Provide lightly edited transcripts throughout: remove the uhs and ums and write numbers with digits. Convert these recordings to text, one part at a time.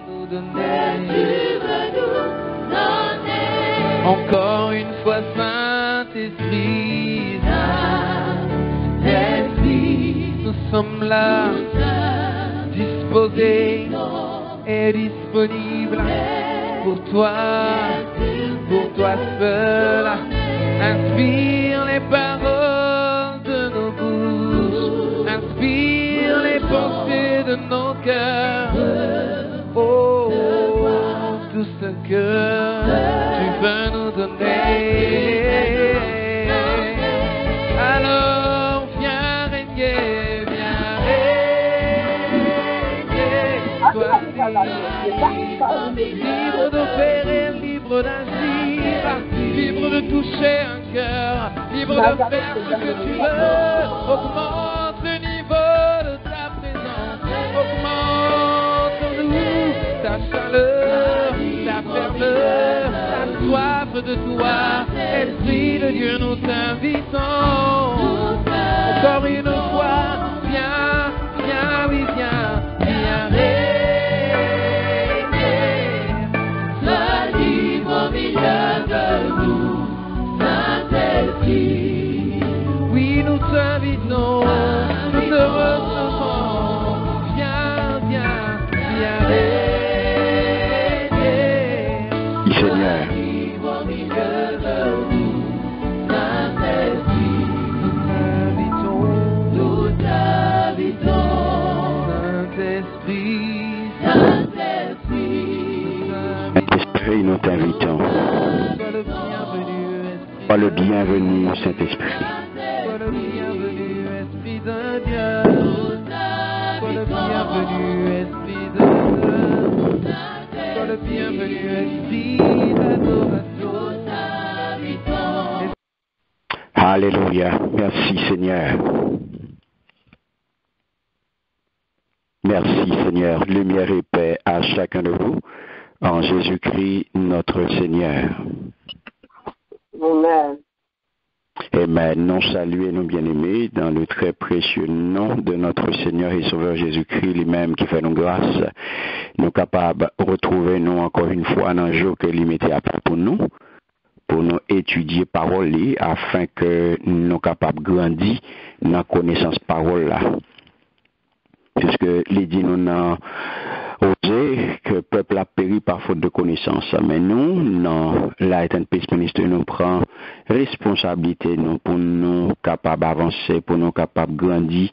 nous donner. Encore une fois, Saint-Esprit, nous sommes là, disposés et disponibles pour toi seul. Inspire les paroles de nos bouches, inspire les pensées de nos cœurs. Oh, tout ce que tu veux nous donner. Alors viens régner, toi libre d'opérer, libre d'agir, libre de toucher un cœur, libre de faire ce que tu veux. Augmente le niveau de ta présence, augmente en nous ta chaleur, ta ferveur, ta soif de toi. Esprit de Dieu, nous t'invitons. Encore une fois, viens, oui, viens régner. Sois libre au milieu de nous, Saint-Esprit. Oui, nous t'invitons, nous te recevons. Viens régner. Seigneur. Saint-Esprit, nous t'invitons. Sois le bienvenu, Saint-Esprit. Sois le bienvenu, Esprit de Dieu. Sois le bienvenu, Esprit de Dieu. Sois le bienvenu, Esprit d'adoration. Alléluia. Merci, Seigneur. Merci, Seigneur. Lumière et paix à chacun de vous. En Jésus-Christ, notre Seigneur. Amen. Amen. Nous saluons nos bien-aimés dans le très précieux nom de notre Seigneur et Sauveur Jésus-Christ, lui-même qui fait nos grâces. Nous capables de retrouver nous encore une fois dans le jour que lui mettait à part pour nous étudier parole afin que nous capables de grandir dans la connaissance parole là. Puisque les dit nous avons osé que le peuple a péri par faute de connaissance. Mais nous, dans la ministère, nous prenons responsabilité nous, pour nous capables d'avancer, pour nous capables de grandir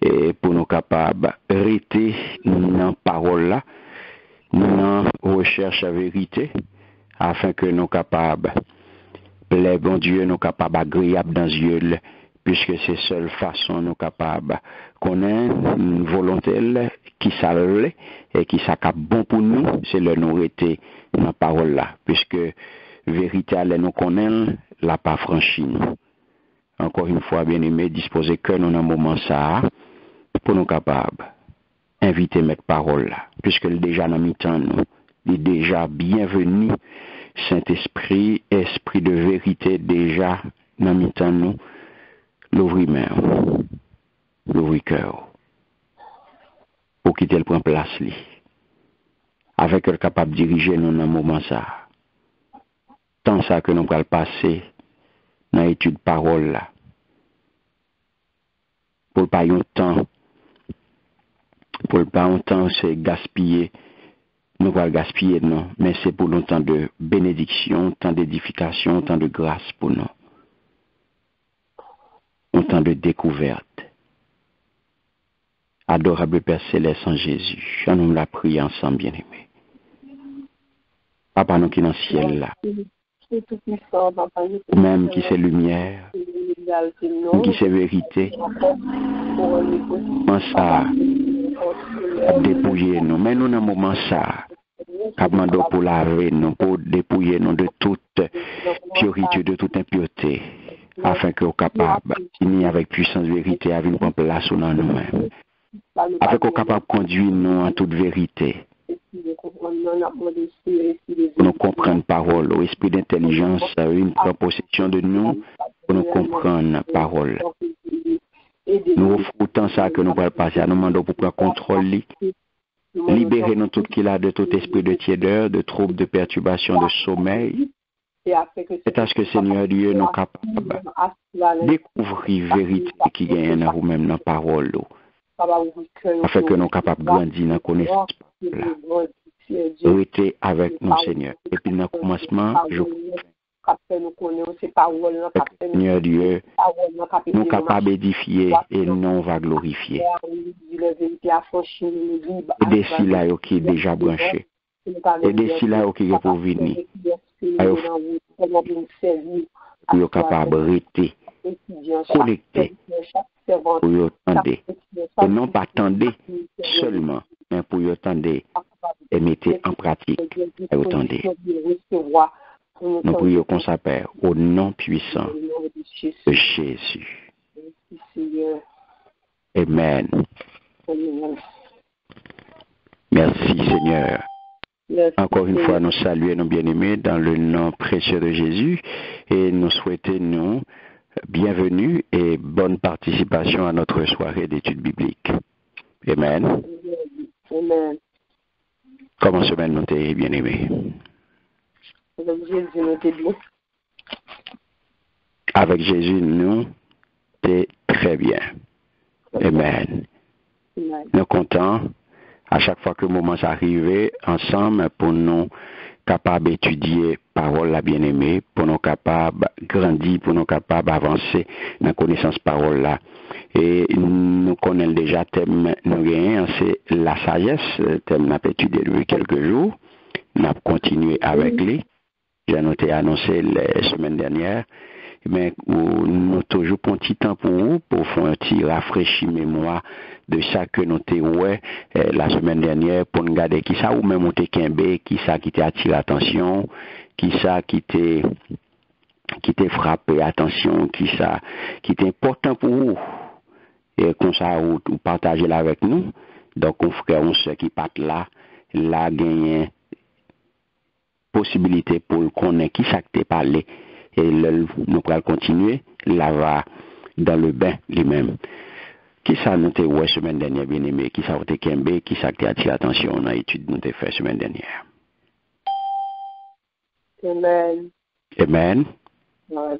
et pour nous capables de rester dans la parole là, dans la recherche à vérité, afin que nous capables, les bon Dieu, nous capables agréables dans les yeux, puisque c'est la seule façon nous capables qu'on ait une volonté qui s'allait et qui s'accap bon pour nous, c'est le nous rester dans la parole là, puisque vérité allait nous connaître, la pas franchi nous. Encore une fois, bien aimé, disposer que nous dans un moment ça, pour nous capables inviter mettre parole là, puisque déjà dans mi-temps nous, il est déjà bienvenu, Saint-Esprit, Esprit de vérité déjà dans mi-temps nous, l'ouvrir main, l'ouvrir cœur, pour quitter le point place li, avec le capable de diriger nous dans un moment ça. Tant ça que nous allons passer dans l'étude parole là, pour pas un temps, c'est gaspiller. Nous allons gaspiller, non, mais c'est pour nous temps de bénédiction, temps d'édification, temps de grâce pour nous. Un temps de découverte. Adorable Père Céleste en Jésus, nous la prions ensemble, bien-aimés. Papa, nous qui dans le ciel là, même qui c'est lumière, qui c'est vérité, en ça, dépouiller nous, mais nous dans un moment ça, capable pour laver nous, pour dépouiller nous de toute purité, de toute impureté, afin que nous capables, unis avec puissance vérité, avec une place dans nous-mêmes, afin que nous capables de conduire nous en toute vérité. Nous comprendre parole, au esprit d'intelligence, une prend possession de nous, pour nous comprendre parole. Nous offrons autant ça que nous allons passer à nous demander pour prendre contrôle. Libérez-nous tout qu'il a de tout esprit de tiédeur, de troubles, de perturbation, de sommeil. C'est à ce que Seigneur Dieu nous capable de découvrir la vérité qui gagne en vous-même dans la parole. Afin que nous sommes capables de grandir dans la connaissance. Restez avec nous, Seigneur. Et puis, dans le commencement, je Seigneur Dieu, nous capables d'édifier et non va glorifier. Et des là qui est déjà branché. Et des là qui est pour venir. Pour être capable de rester connecté. Pour y attendre. Et non pas attendre seulement, mais pour y attendre et mettre en pratique. Et attendre. Nous prions comme ça, Père, au nom puissant de Jésus. Amen. Merci, Seigneur. Encore une fois, nous saluons nos bien-aimés dans le nom précieux de Jésus et nous souhaitons bienvenue et bonne participation à notre soirée d'études bibliques. Amen. Amen. Comment semaine nous t'es bien-aimés? Avec Jésus, nous t'es bien. Avec Jésus, nous t'es très bien. Amen. Amen. Nous comptons à chaque fois que le moment s'arrive ensemble pour nous capables d'étudier parole la bien-aimée, pour nous capables grandir, pour nous capables avancer dans la connaissance parole là. Et nous connaissons déjà thème nous gagnons, c'est la sagesse, thème n'a pas étudié depuis quelques jours. Nous avons continué avec lui. J'ai noté annoncé la semaine dernière. Mais nous toujours un petit temps pour vous, pour faire un petit rafraîchi mémoire de ça que nous avons la semaine dernière, pour nous garder qui ça ou même on qui ça qui t'a attiré l'attention, qui ça qui t'a frappé attention, qui ça qui est important pour vous. Et comme ça, vous partagez là avec nous. Donc, on frère, on sait qui part là gagner possibilité pour connaître qui ça qui t'a parlé. Et nous allons continuer, là va dans le bain lui-même. Qui ça nous t'a ouais semaine dernière, bien aimé? Qui ça vous t'a kembe? Qui ça t'a attiré l'attention dans l'étude nous t'a fait semaine dernière? Amen. Amen. La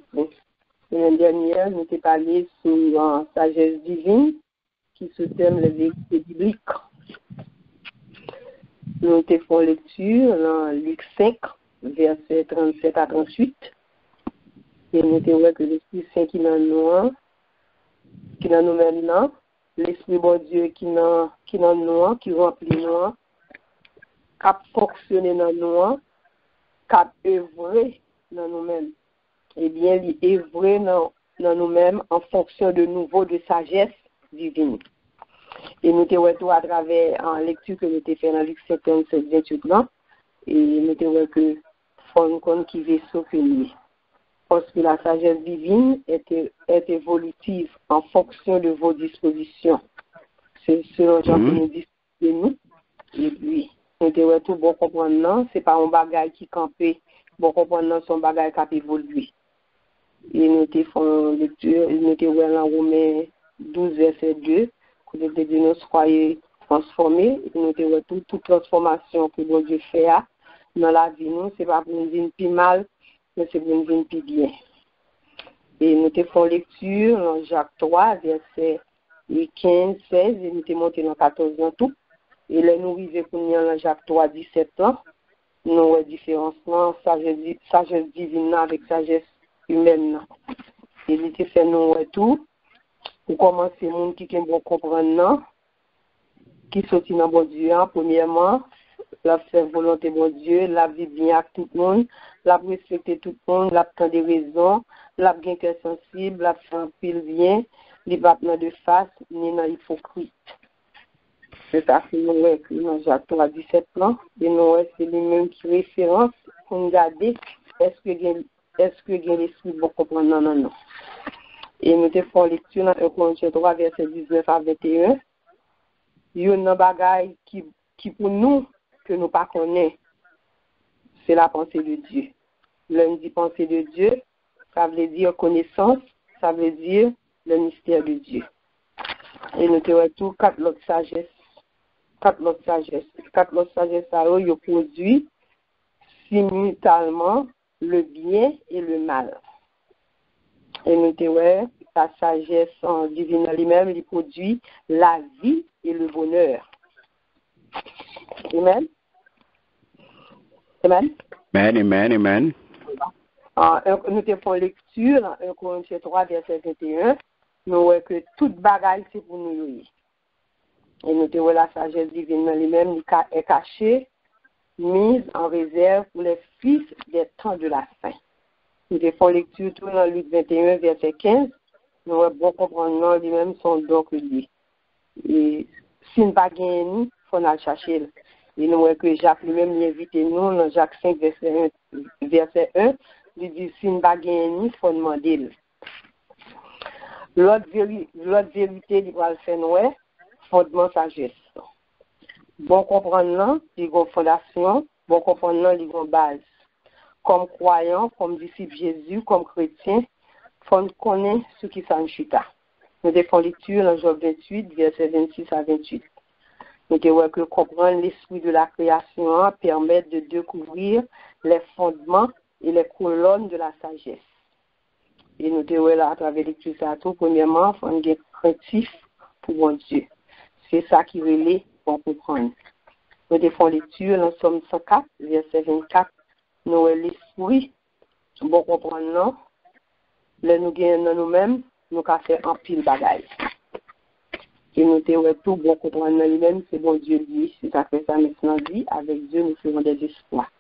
semaine dernière, nous t'ai parlé sur sagesse divine, qui se terme la vérité biblique. Nous t'ai fait lecture dans Luc 5, versets 37 à 38. Et nous avons que l'Esprit Saint qui est dans nous maintenant, l'Esprit bon Dieu qui est dans nous, qui remplit nous, qui a fonctionné dans nous, qui a œuvré dans nous-mêmes. Eh bien, il est œuvré dans nous-mêmes en fonction de nouveau de sagesse divine. Et nous avons tout à travers en lecture que nous avons fait dans Luc 5, 28 là, et nous avons que faut qui vaisseau que lui. Parce que la sagesse divine est évolutive en fonction de vos dispositions. C'est selon Jean que nous disons de nous. Et puis, nous devons tout bon comprendre, ce n'est pas un bagage qui campé, bon comprendre, son bagage qui a évolué. Et nous avons lecture, nous avons dans Romains 12, verset 2, que nous devons nous soyez transformés, et nous avons toute transformation que bon Dieu fait dans la vie, nous, ce n'est pas pour nous dire plus mal, mais c'est pour nous dire plus bien. Et nous te faisons lecture dans Jacques 3, verset 15, 16, et nous te monté dans 14 ans tout. Et là, nous arrivons pour nous dans Jacques 3, 17 ans. Nous avons une différence, sagesse divine avec sagesse humaine. Et nous te fait nous tout. Pour commencer, les gens qui vont comprendre, qui sont dans bon Dieu, premièrement, la faire volonté de Dieu, la vie bien avec tout le monde, la respecter tout le monde, la prendre des raisons, la bien cœur sensible, la faire un pile bien, les battements de face, ni dans l'hypocrite. C'est ça que nous écrit dans Jacques 3, 17 ans, et nous c'est les mêmes qui référence pour nous garder, est-ce que l'esprit va comprendre? Non. Et nous te faisons lecture dans 1 Corinthiens 3, verset 19 à 21. Il y a un bagage qui pour nous, que nous ne connaissons pas, c'est la pensée de Dieu. L'un dit pensée de Dieu, ça veut dire connaissance, ça veut dire le mystère de Dieu. Et nous avons tout quatre autres sagesse quatre lots sagesse. Quatre lots sagesse, ils produisent simultanément le bien et le mal. Et nous disons, la sagesse divine lui-même, il produit la vie et le bonheur. Amen. Amen. Amen, amen, amen. Nous faisons lecture, 1 Corinthiens 3, verset 21. Nous voyons que toute bagaille, c'est pour nous. Et nous disons, la sagesse divine lui-même est cachée, mise en réserve pour les fils des temps de la fin. Nous faisons lecture tout dans Luc 21, verset 15. Nous voyons bon comprendre lui-même son don que lui. Et si nous n'avons pas gagné, il faut aller chercher. Et nous voyons que Jacques lui-même invite nous dans Jacques 5, verset 1. Il dit, si nous n'avons pas gagné, il faut demander. L'autre vérité, il va le faire, nous, fondement sagesse. Bon comprendre, il y a une fondation. Bon comprendre, il y a une base. Comme croyant, comme disciple Jésus, comme chrétien, il faut connaître ce qui s'en chita. Nous devons lecture dans Job 28, verset 26 à 28. Nous devons que comprendre l'esprit de la création permet de découvrir les fondements et les colonnes de la sagesse. Et nous devons là, à travers lecture ça tout, premièrement, il faut être craintif pour mon Dieu. C'est ça qui relève pour comprendre. Nous devons lecture dans Somme 104, verset 24. Nous l'esprit, bon comprendre, nous gagnons dans nous-mêmes, nous avons fait un pile bagaille. Et nous devons tout bon comprendre nous-mêmes, c'est bon Dieu dit, c'est ça que ça maintenant dit, avec Dieu nous ferons des espoirs.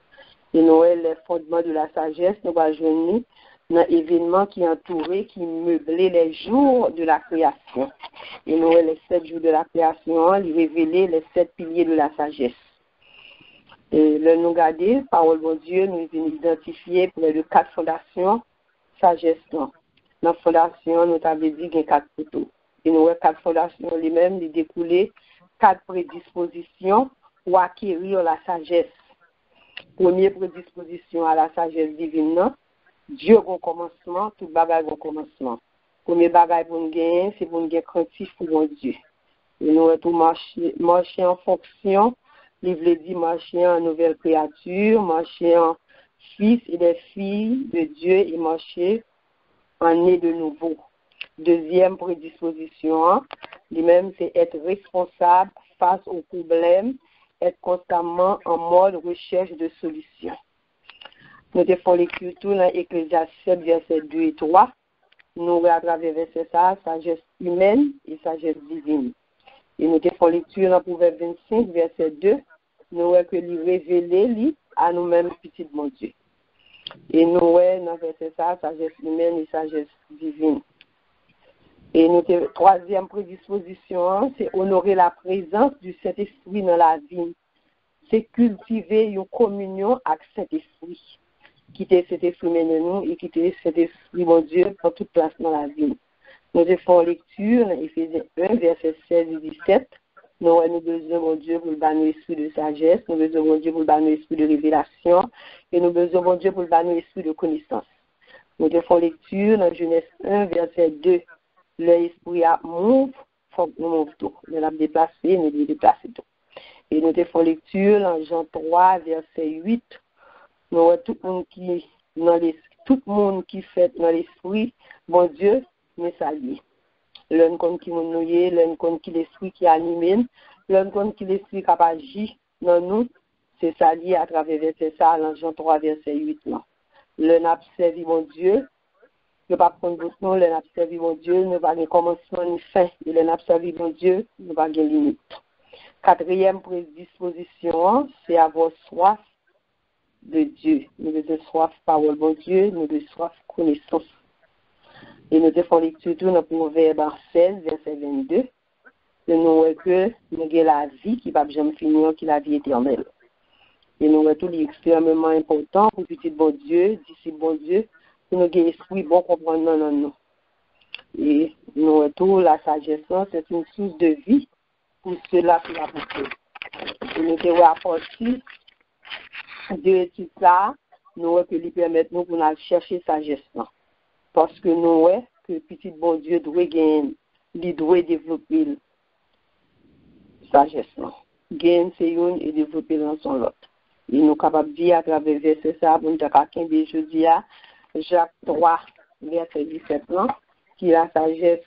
Et nous les fondements de la sagesse, nous allons joindre dans l'événement qui entourait, qui meublait les jours de la création. Et nous les 7 jours de la création, il révélait les 7 piliers de la sagesse. Et le nous garder, parole de Dieu, nous identifier près de 4 fondations, sagesse. Dans la fondation, nous avons dit qu'il y a 4 poteaux. Et nous avons 4 fondations lui-même, ils découlaient 4 prédispositions pour acquérir la sagesse. Première prédisposition à la sagesse divine, Dieu a un commencement, tout bagage a un commencement. Premier bagage pour nous gagner, c'est pour nous gagner craintif pour mon Dieu. Et nous avons tout marché en fonction. Il veut dire marcher en nouvelle créature, marcher en fils et des filles de Dieu et marcher en né de nouveau. Deuxième prédisposition, lui-même, c'est être responsable face aux problèmes, être constamment en mode recherche de solutions. Nous devons lecture tout dans Ecclésiaste 7, versets 2 et 3. Nous à travers verset ça, sagesse humaine et sagesse divine. Et nous devons lecture dans Proverbe 25, verset 2. Nous voyons que lui révéler à nous-mêmes, petit mon Dieu. Et nous voyons dans verset ça, sagesse humaine et sagesse divine. Et notre troisième prédisposition, c'est honorer la présence du Saint-Esprit dans la vie. C'est cultiver une communion avec Saint-Esprit. Quitter cet esprit de nous et quitter cet esprit, mon Dieu, pour toute place dans la vie. Nous devons lecture, Éphésiens 1, verset 16 et 17. Nous avons besoin, mon Dieu, pour le bas esprit de sagesse. Nous avons besoin, mon Dieu, pour le bas esprit de révélation. Et nous avons besoin, mon Dieu, pour le bas esprit de connaissance. Nous devons lecture dans Genèse 1, verset 2. L'esprit a move, il faut que nous mouvons tout. Nous l'avons déplacé, nous devons déplacer tout. Et nous devons lecture dans Jean 3, verset 8. Nous avons tout le monde qui fait dans l'esprit, bon Dieu, mais ça lié. L'un compte qui nous noie, l'un compte qui l'esprit qui anime, l'un compte qui l'esprit qui agit dans nous, c'est ça lié à travers verset ça, dans Jean 3, verset 8. L'un a servi mon Dieu, ne pas prendre votre nom, l'un a servi mon Dieu, ne pas de commencement ni fin. Et l'un a servi mon Dieu, ne pas de limite. Quatrième prédisposition, c'est avoir soif de Dieu. Nous devons soif parole de Dieu, nous devons soif connaissance. Et nous devons lecture tout dans Proverbe 16, verset 22. Et nous voyons que nous avons la vie qui ne va jamais finir, qui est la vie éternelle. Et nous voyons tout l'extrêmement important pour petit bon Dieu, disciple bon Dieu, pour nous avons l'esprit bon comprendre dans nous. Et nous voyons tout la sagesse, c'est une source de vie pour ceux-là qui l'apportent. Et nous devons apporter de tout ça, nous voyons que lui permettre nous pour chercher sagesse. Parce que nous voyons que petit bon Dieu doit gagner, il doit développer sagesse. gagner c'est une et développer dans son l'autre. Et nous sommes capables de dire à travers verset ça, pour nous dire qu'à jeudi à Jacques 3, verset 17, qui la sagesse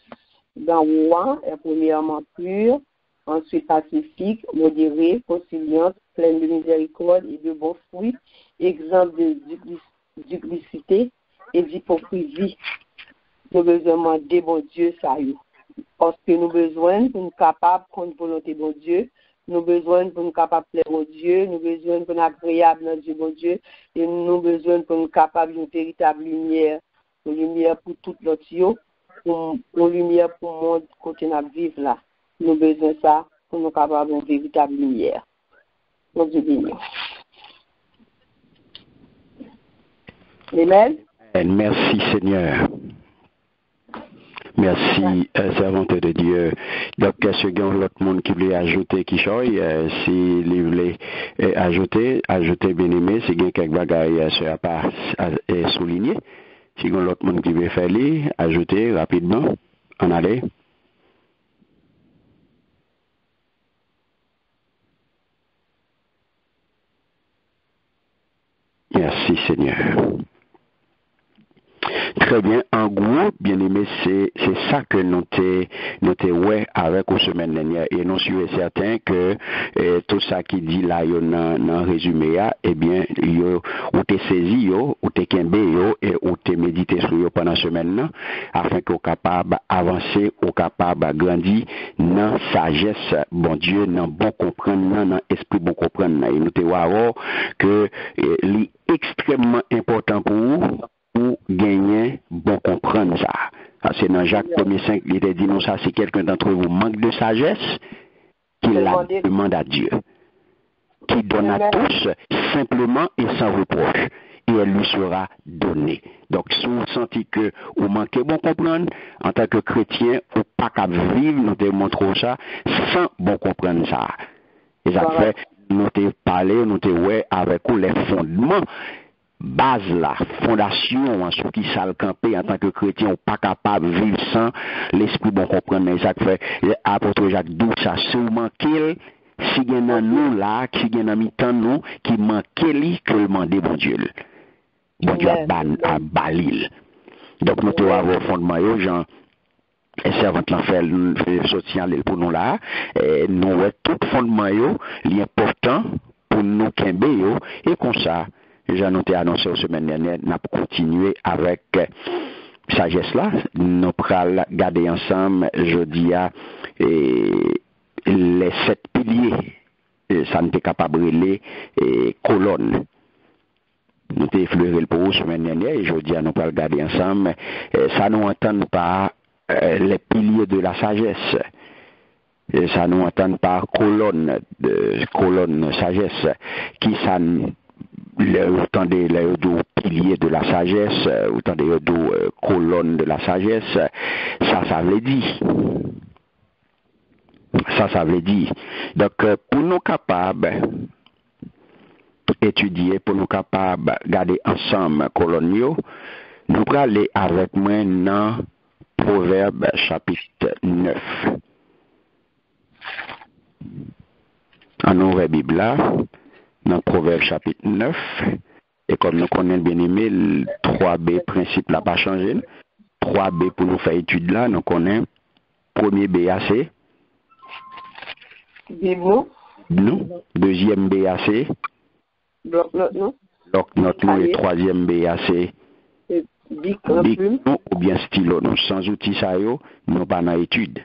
dans le roi est premièrement pure, ensuite pacifique, modérée, conciliante, pleine de miséricorde et de bons fruits, exemple de duplicité et d'hypocrisie. Nous avons besoin de bon Dieu, ça y est. Parce que nous avons besoin pour nous capables de prendre volonté de Dieu, nous avons besoin pour nous capables de plaire au Dieu, nous avons besoin pour nous agréable dans Dieu, bon Dieu, et nous avons besoin pour nous capables d'une véritable lumière, une lumière pour tout l'autre, une lumière pour le monde côté nous vivre là. Nous avons besoin de ça pour nous capables d'une véritable lumière. Mon Dieu béni. Amen. Merci Seigneur. Merci, servante de Dieu. Donc, est-ce qu'il y a l'autre monde qui voulait ajouter qui choisit, si il voulait ajouter bien aimé, si il y a quelques bagailles à pas souligner, si il y a l'autre monde qui veut faire ajouter rapidement, en aller. Merci Seigneur. Très bien, en gros, bien aimé, c'est ça que nous t'es ouais avec aux semaines dernières et nous sommes certains que tout ça qui dit là dans résumé eh bien ou t'es saisi ou t'es kembe et ou t'es médité sur yo pendant semaine là afin qu'on capable avancer, ou capable grandir dans sagesse bon Dieu, dans bon comprendre, dans esprit bon comprendre et nous te voir que c'est extrêmement important pour vous pour gagner, bon comprendre ça. C'est dans Jacques 1,5, il était dit, non, ça, c'est quelqu'un d'entre vous manque de sagesse, qu'il la demande à Dieu, qui donne à tous simplement et sans reproche, et elle lui sera donnée. Donc, si vous sentez que vous manquez bon comprendre, en tant que chrétien, ou pas qu'à vivre, nous te montrons ça, sans bon comprendre ça. Et ça fait, nous te parler, nous te ouais, avec vous les fondements, base là, fondation, sur qui ça le camper en tant que chrétien, ou pas capable de vivre sans l'esprit bon comprendre. Mais ça fait, apôtre Jacques d'où ça, si vous manquez, si il y a nous là, si il y a mi-temps nous, qui manquez lui, que le demander bon Dieu. Bon Dieu à Balil. Donc nous devons avoir fondement, Jean, et servante l'en fait social pour nous là, et nous avons tout fondement, l'important pour nous kembe, et comme ça, j'ai annoncé la semaine dernière, nous allons continuer avec sagesse là. Nous allons garder ensemble, jeudi, les 7 piliers. Ça n'est pas capable de les colonnes. Nous avons effleuré pour la semaine dernière et jeudi, nous allons garder ensemble. Ça nous entend par les piliers de la sagesse. Et ça nous entend par colonne sagesse. Qui ça autant des piliers de la sagesse, autant des colonnes de la sagesse, ça veut dire. Ça veut dire. Donc, pour nous capables étudier, pour nous capables garder ensemble colonnes, nous allons aller avec moi dans Proverbe chapitre 9. En ouvre Bible là, dans Proverbe chapitre 9, et comme nous connaissons bien aimé, le 3B principe n'a pas changé. 3B pour nous faire étude là, nous connaissons premier BAC. Nous, deuxième BAC. Bloc-notes nous et troisième BAC. Bic nous ou bien stylo nous. Sans outils ça yo, nous pas dans étude.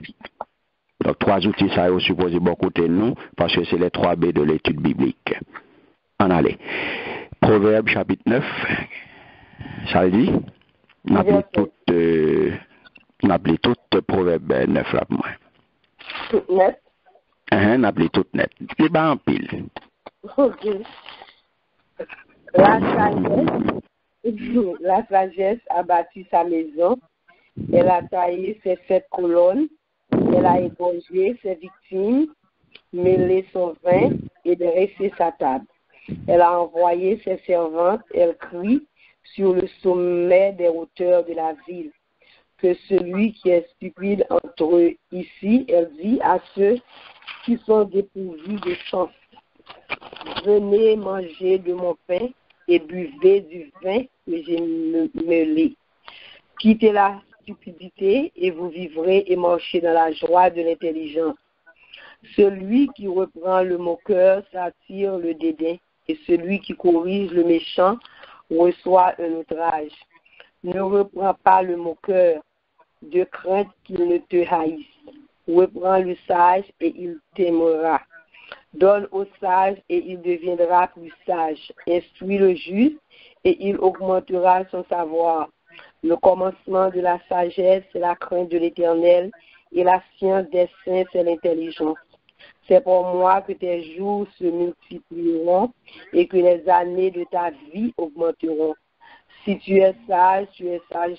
Donc 3 outils ça yo supposé bon côté nous parce que c'est les 3B de l'étude biblique. En allez. Proverbe chapitre 9. Ça le dit? On appelé tout Proverbe 9 là pour moi. Tout net? On appelé tout net. C'est pas en pile. Ok. La sagesse a bâti sa maison. Elle a taillé ses 7 colonnes. Elle a égorgé ses victimes, mêlé son vin et dressé sa table. Elle a envoyé ses servantes, elle crie sur le sommet des hauteurs de la ville. Que celui qui est stupide entre eux ici, elle dit à ceux qui sont dépourvus de sens. Venez manger de mon pain et buvez du vin que j'ai mêlé. Quittez la stupidité et vous vivrez et marchez dans la joie de l'intelligence. Celui qui reprend le moqueur s'attire le dédain, et celui qui corrige le méchant reçoit un outrage. Ne reprends pas le moqueur, de crainte qu'il ne te haïsse. Reprends le sage et il t'aimera. Donne au sage et il deviendra plus sage. Instruis le juste et il augmentera son savoir. Le commencement de la sagesse, c'est la crainte de l'Éternel, et la science des saints, c'est l'intelligence. C'est pour moi que tes jours se multiplieront et que les années de ta vie augmenteront. Si tu es sage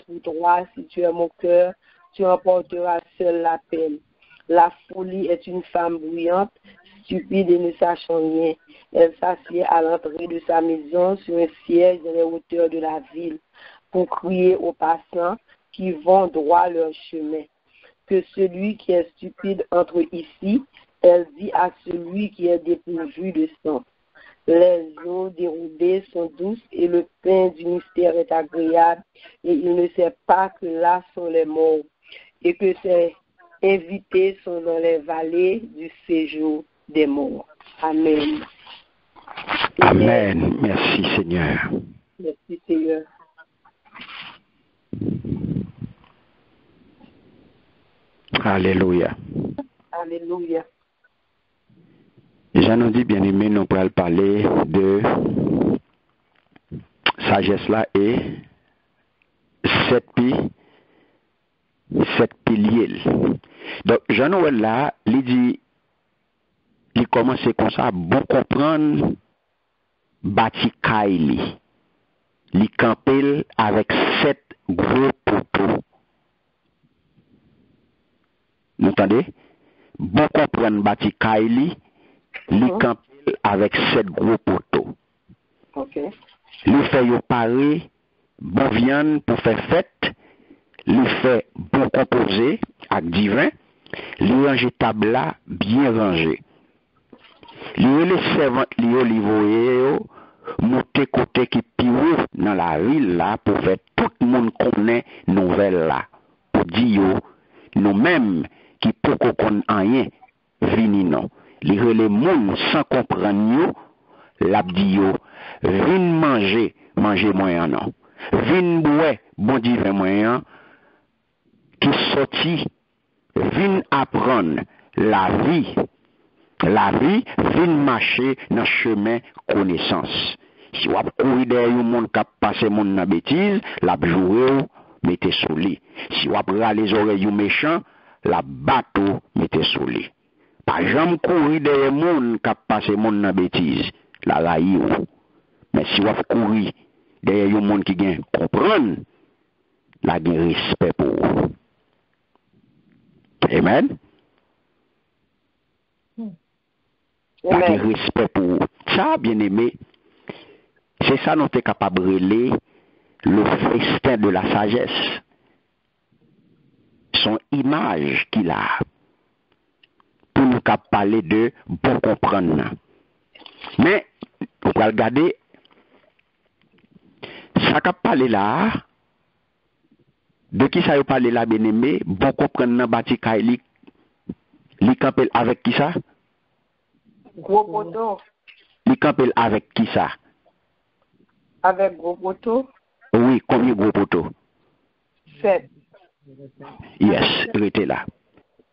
pour toi. Si tu es moqueur, tu emporteras seul la peine. La folie est une femme bruyante, stupide et ne sachant rien. Elle s'assied à l'entrée de sa maison sur un siège dans les hauteurs de la ville pour crier aux passants qui vont droit leur chemin. Que celui qui est stupide entre ici, elle dit à celui qui est dépourvu de sang. Les eaux dérobées sont douces et le pain du mystère est agréable, et il ne sait pas que là sont les morts et que ses invités sont dans les vallées du séjour des morts. Amen. Amen. Merci Seigneur. Merci Seigneur. Alléluia. Alléluia. Jean nous dit, bien aimé, nous pourrons parler de sagesse là et 7 piliers. Donc, Jean-Noël là, il dit, il commence comme ça, bon comprendre, bâti Kaili. Il campel avec 7 gros poteaux. Vous entendez? Bon comprendre, bâti Kaili. Il campel avec 7 gros poteaux. Ok. Il fait yo paré, bon viande pour faire fête. Il fait bon composé avec divin. Il range table là bien rangé. Il les servantes li yo li voye monter côté qui piou dans la ville là pour faire tout le monde connaît nouvelle là. Pour dire yo nous même qui pour qu'on rien vini non. Li relè moun sans comprendre yo, l'a di yo, vin manger moyen non. Vin boire bon divin moyen qui sorti, vin apprendre la vie, vin marcher dans chemin connaissance. Si vous courir derrière un monde qui passe monde dans bêtise, la jouer mettez sous lit. Si vous râler les oreilles méchant, la bateau mettez sous lit. Pas jamais courir derrière monde qui passe monde dans bêtise, la raille. Mais si vous courir derrière un monde qui gagne comprendre, la gagne respect pour vous. Amen. La gagne respect pour vous. Ça, bien aimé, c'est ça nous sommes capables de relayer le festin de la sagesse. Son image qu'il a. Pour nous parler de bon comprendre. Mais, on va regarder, ça qu'a parlé là, de qui ça a parlé là, bien aimé, bon comprendre, bâti Kaili, li campel avec qui ça? Gros poteau. Li campel avec qui ça? Avec gros poteau? Oui, combien gros poteau? 7. Yes, il était là.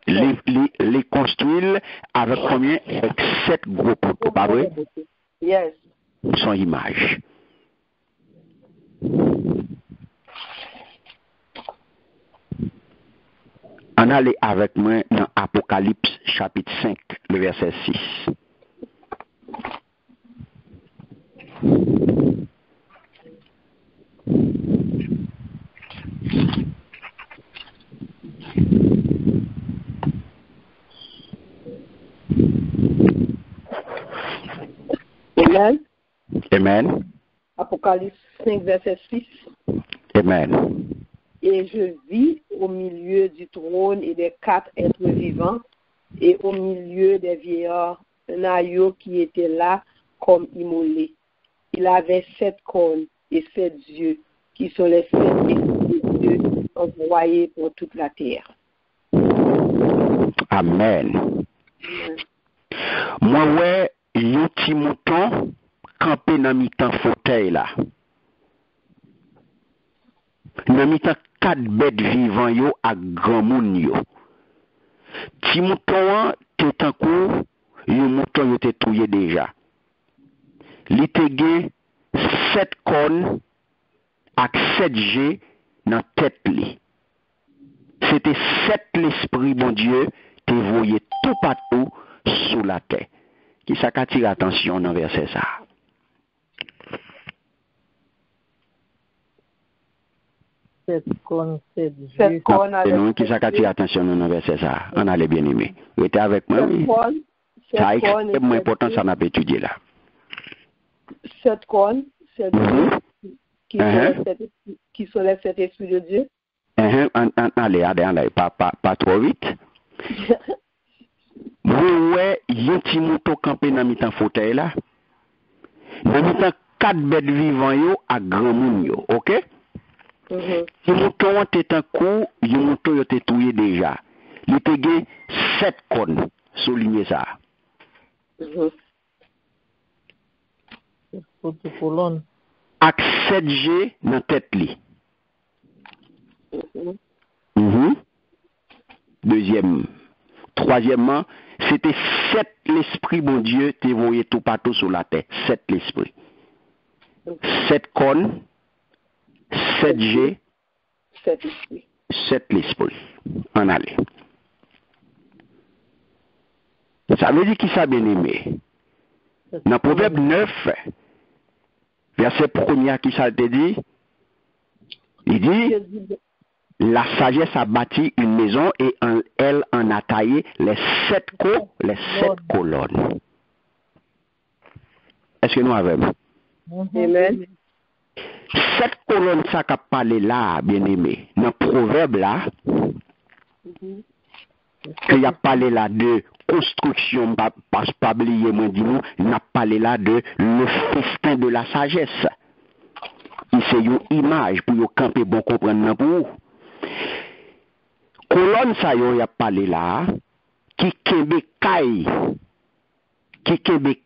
Les construire avec combien? Avec 7 gros poteaux, pas vrai? Yes. Son image. On allait avec moi dans Apocalypse chapitre 5, le verset 6. Amen. Amen. Apocalypse 5, verset 6. Amen. Et je vis au milieu du trône et des 4 êtres vivants, et au milieu des vieillards, un agneau qui était là comme immolé. Il avait 7 cornes et 7 yeux, qui sont les 7 esprits de Dieu envoyés pour toute la terre. Amen. Moi, ouais, yon ti mouton campé dans mi-temps fauteuil là. Dans mi-temps 4 bêtes vivantes yo ak grand moun yo. Ti mouton te tankou, yon mouton yo te touye déjà. Li te gen 7 cornes ak 7 G dans tête li. C'était 7 l'esprit bon Dieu te voyé tout partout sous la terre. Qui ça attire attention dans verset ça? C'est nous qui ça attire attention dans verset ça. On allait bien aimer. Vous êtes avec moi? Oui? Ça est extrêmement important, ça n'a pas étudié là. 7 cornes, 7 qui sont les 7 esprits de Dieu. Allez, pas trop vite. Ouais, yon ti mouton campé dans mi-temps fauteuil là. Dans mi-temps 4 bêtes vivantes yo à grand moun yo, OK? Ti mouton te tan kou, yon mouton yo te touye déjà. Li te gen 7 cornes, souligner ça. Ak 7 G dans tête li. Troisièmement, c'était 7 l'esprit bon Dieu te voyé tout partout sur la terre. 7 l'esprit. 7 cornes, 7 G, 7 l'esprit. En aller. Ça veut dire qui ça bien aimé. Dans Proverbe 9, verset 1er, qui ça te dit? Il dit, la sagesse a bâti une maison et elle en a taillé les 7 colonnes. Est-ce que nous avons? Amen. 7 colonnes, ça qu'a parlé là, bien aimé. Dans le proverbe là, qu'il y a parlé là de construction, pas oublier, moi dis nous, il a parlé là de le festin de la sagesse. C'est une image pour vous camper bon comprendre pour vous. Colonne ça y a parlé là qui kembe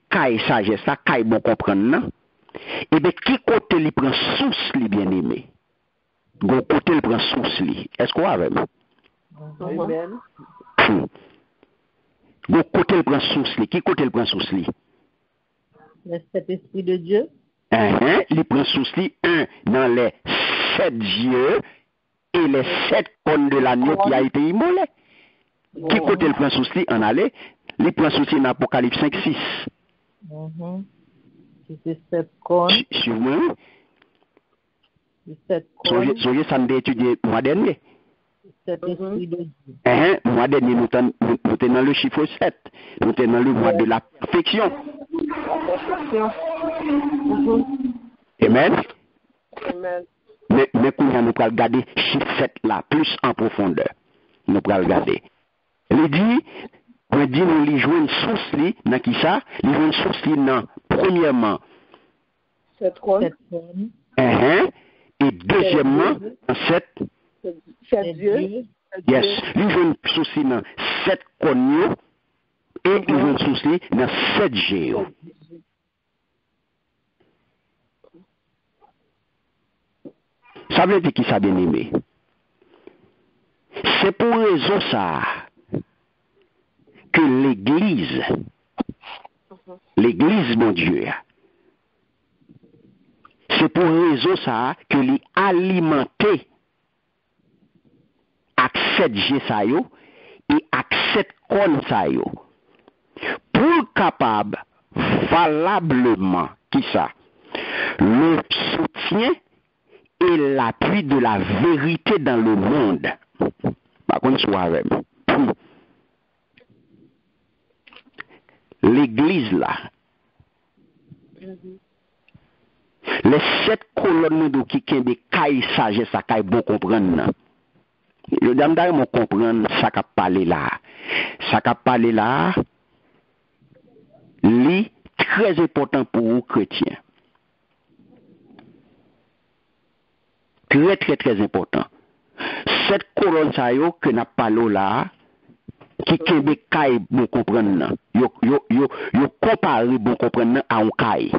kay sagesse ça kay bon comprendre non et bien qui côté li prend source li bien aimé gon côté li prend source li est-ce qu'on avec moi Amen. gon côté li prend source li qui côté li prend source li Le Saint-Esprit de Dieu. Li prend source li un dans les 7 yeux et les 7 cornes de l'agneau qui a été immolé. Qui côté le prend souci en aller? Il prend souci dans Apocalypse 5-6. C'est 7 cornes. Suivez-moi. 7 cornes. Soyez ça nous étudié mois dernier. 7 esprits de Dieu. Mois dernier, nous sommes dans le chiffre 7. Nous sommes dans le mois de la perfection. Amen. Amen. Mais quand nous allons regarder chiffre 7 là, plus en profondeur. Nous allons regarder. Il dit, nous lui jouons une source li, dans qui ça? Lui jouons une source li, dans, premièrement, 7 cornes. Et deuxièmement, dans 7 yeux. Yes. Lui jouons une source li, dans 7 cornes, et lui jouons une source li, dans 7 géo. Ça veut dire qui ça bien aimé? C'est pour raison ça que l'église, mon Dieu, c'est pour raison ça que les alimenter avec 7 G ça yo et avec 7 cornes ça yo pour capable valablement qui ça le soutien et l'appui de la vérité dans le monde. Par contre, soit avec l'église là. Les 7 colonnes de qui ont des cailles sagesse, ça caille bon comprendre. Je dis mon comprendre ça qu'a parlé là. Ça qu'a parlé là, c'est très important pour vous chrétiens. Très, très, très important. Cette colonne ça yo que n'a parlé là, qui kembe kay bon comprendre, yo comparé bon comprendre à un kay.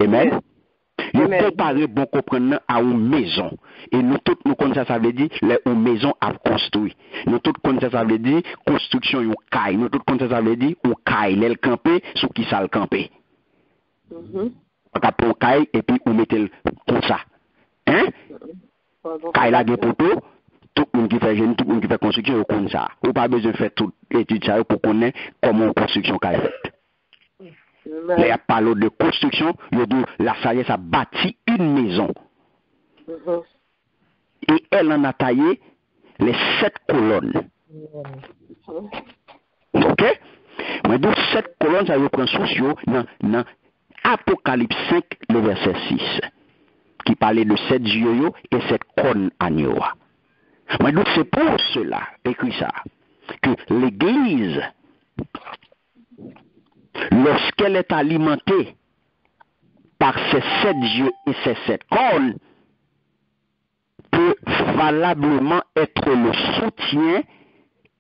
Amen. Yo comparé bon comprendre à une maison. Et nous tous nous connaissons ça veut dire une maison à construire. Nous tous connaissons ça veut dire construction yon kay. Nous tous connaissons ça veut dire ou kay l'el camper sous qui ça le camper. On prend kay et puis on mettez comme ça. Hein? Kay la gen poto, tout le monde qui fait génie, tout le monde qui fait construction, on connaît ça. Ou pas besoin de faire toute étude ça pour connaître comment une construction kay faite. Là, il y a parlé de construction, la Sagesse a bâti une maison. Et elle en a taillé les 7 colonnes. Ok? Mais donc 7 colonnes, ça reprend socio dans Apocalypse 5, le verset 6, qui parlait de 7 dieux et 7 cornes agneaux. Mais donc c'est pour cela, écrit ça, que l'Église, lorsqu'elle est alimentée par ces 7 dieux et ces 7 cornes, peut valablement être le soutien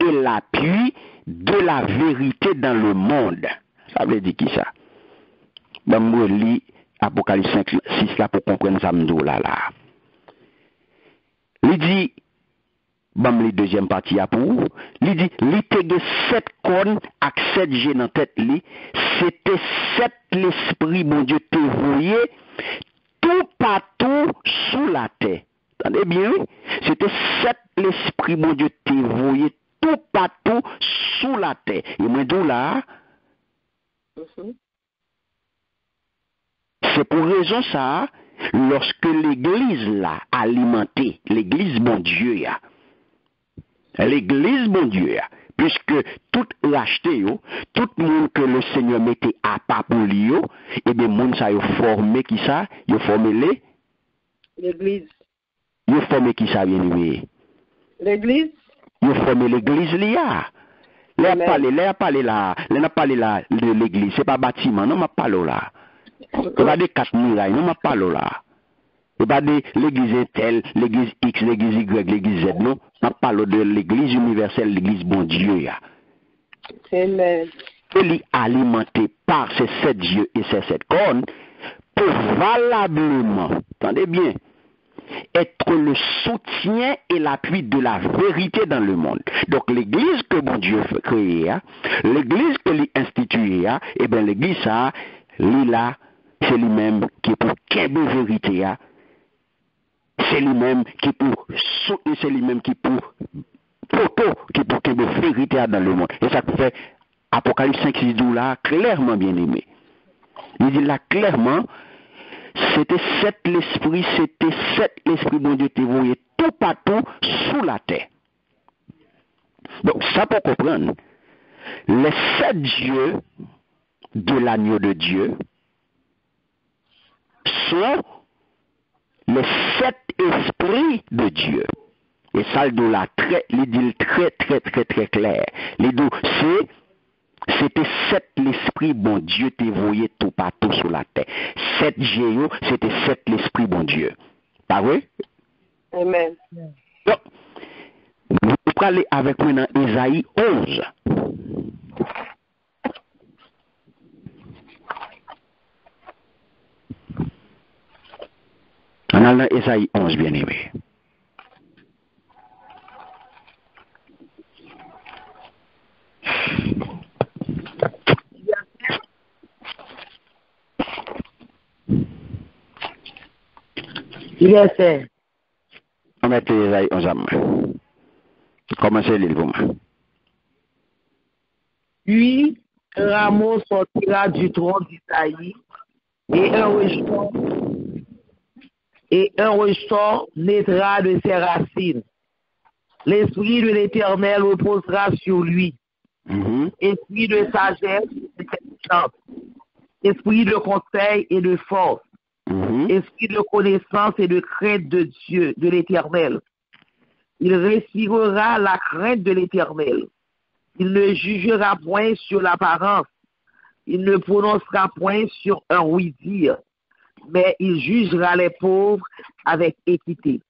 et l'appui de la vérité dans le monde. Ça veut dire qui ça? Ben, moi, je lis Apocalypse 5, 6 là pour comprendre ça là. Il dit, bon, les deuxième partie à pour, il dit, il te 7 cornes avec 7 dieux dans tête li, c'était 7 l'esprit, mon Dieu, te voyé tout partout sous la terre. Attendez bien, oui? C'était 7 l'esprit, mon Dieu, te voyé tout partout sous la terre. Et moi, d'où là, c'est pour raison ça, lorsque l'église là, alimentée, l'église, mon Dieu, ya, l'église, mon Dieu, puisque tout racheté, tout le monde que le Seigneur mettait à part pour lui, et bien, monde ça, il formé qui ça, il formé l'église. Il formé qui ça, bien aimé? L'église. Il formé l'église, là. Là, parlé là de l'église, c'est pas bâtiment, non, m'a parlé là. C'est pas des 4 murailles, non, m'a parlé là. C'est pas de l'église telle, l'église X, l'église Y, l'église Z, non. On parle de l'église universelle, l'église bon Dieu. Amen. Elle est alimentée par ces 7 dieux et ces 7 cornes pour valablement, attendez bien, être le soutien et l'appui de la vérité dans le monde. Donc l'église que bon Dieu créé, l'église que lui institué, et bien l'église ça, lui là, c'est lui-même qui est pour quelle vérité, c'est lui-même qui pour soutenir, c'est lui-même qui pour photo, qui pour quelle vérité dans le monde. Et ça fait Apocalypse 5, 6, 12 là, clairement bien aimé. Il dit là clairement, c'était 7 l'esprit, mon Dieu, te voyait tout partout sous la terre. Donc, ça pour comprendre, les 7 dieux de l'agneau de Dieu sont les 7 esprits de Dieu. Et ça, il dit très clair. C'était 7 l'esprit bon Dieu te voyé tout partout sur la terre. 7 dieux, c'était 7 l'esprit bon Dieu. Pas vrai? Amen. Donc, vous pouvez aller avec moi dans Ésaïe 11. On a dans Ésaïe 11, bien aimé. Il est fait. On met Ésaïe 11 à main. Commencez l'île pour moi. Puis, un rameau sortira du tronc d'Isaïe et un ressort naîtra de ses racines. L'esprit de l'Éternel reposera sur lui. Esprit de sagesse et d'intelligence. Esprit de conseil et de force. Esprit de connaissance et de crainte de Dieu, de l'Éternel. Il respirera la crainte de l'Éternel. Il ne jugera point sur l'apparence. Il ne prononcera point sur un oui-dire, mais il jugera les pauvres avec équité.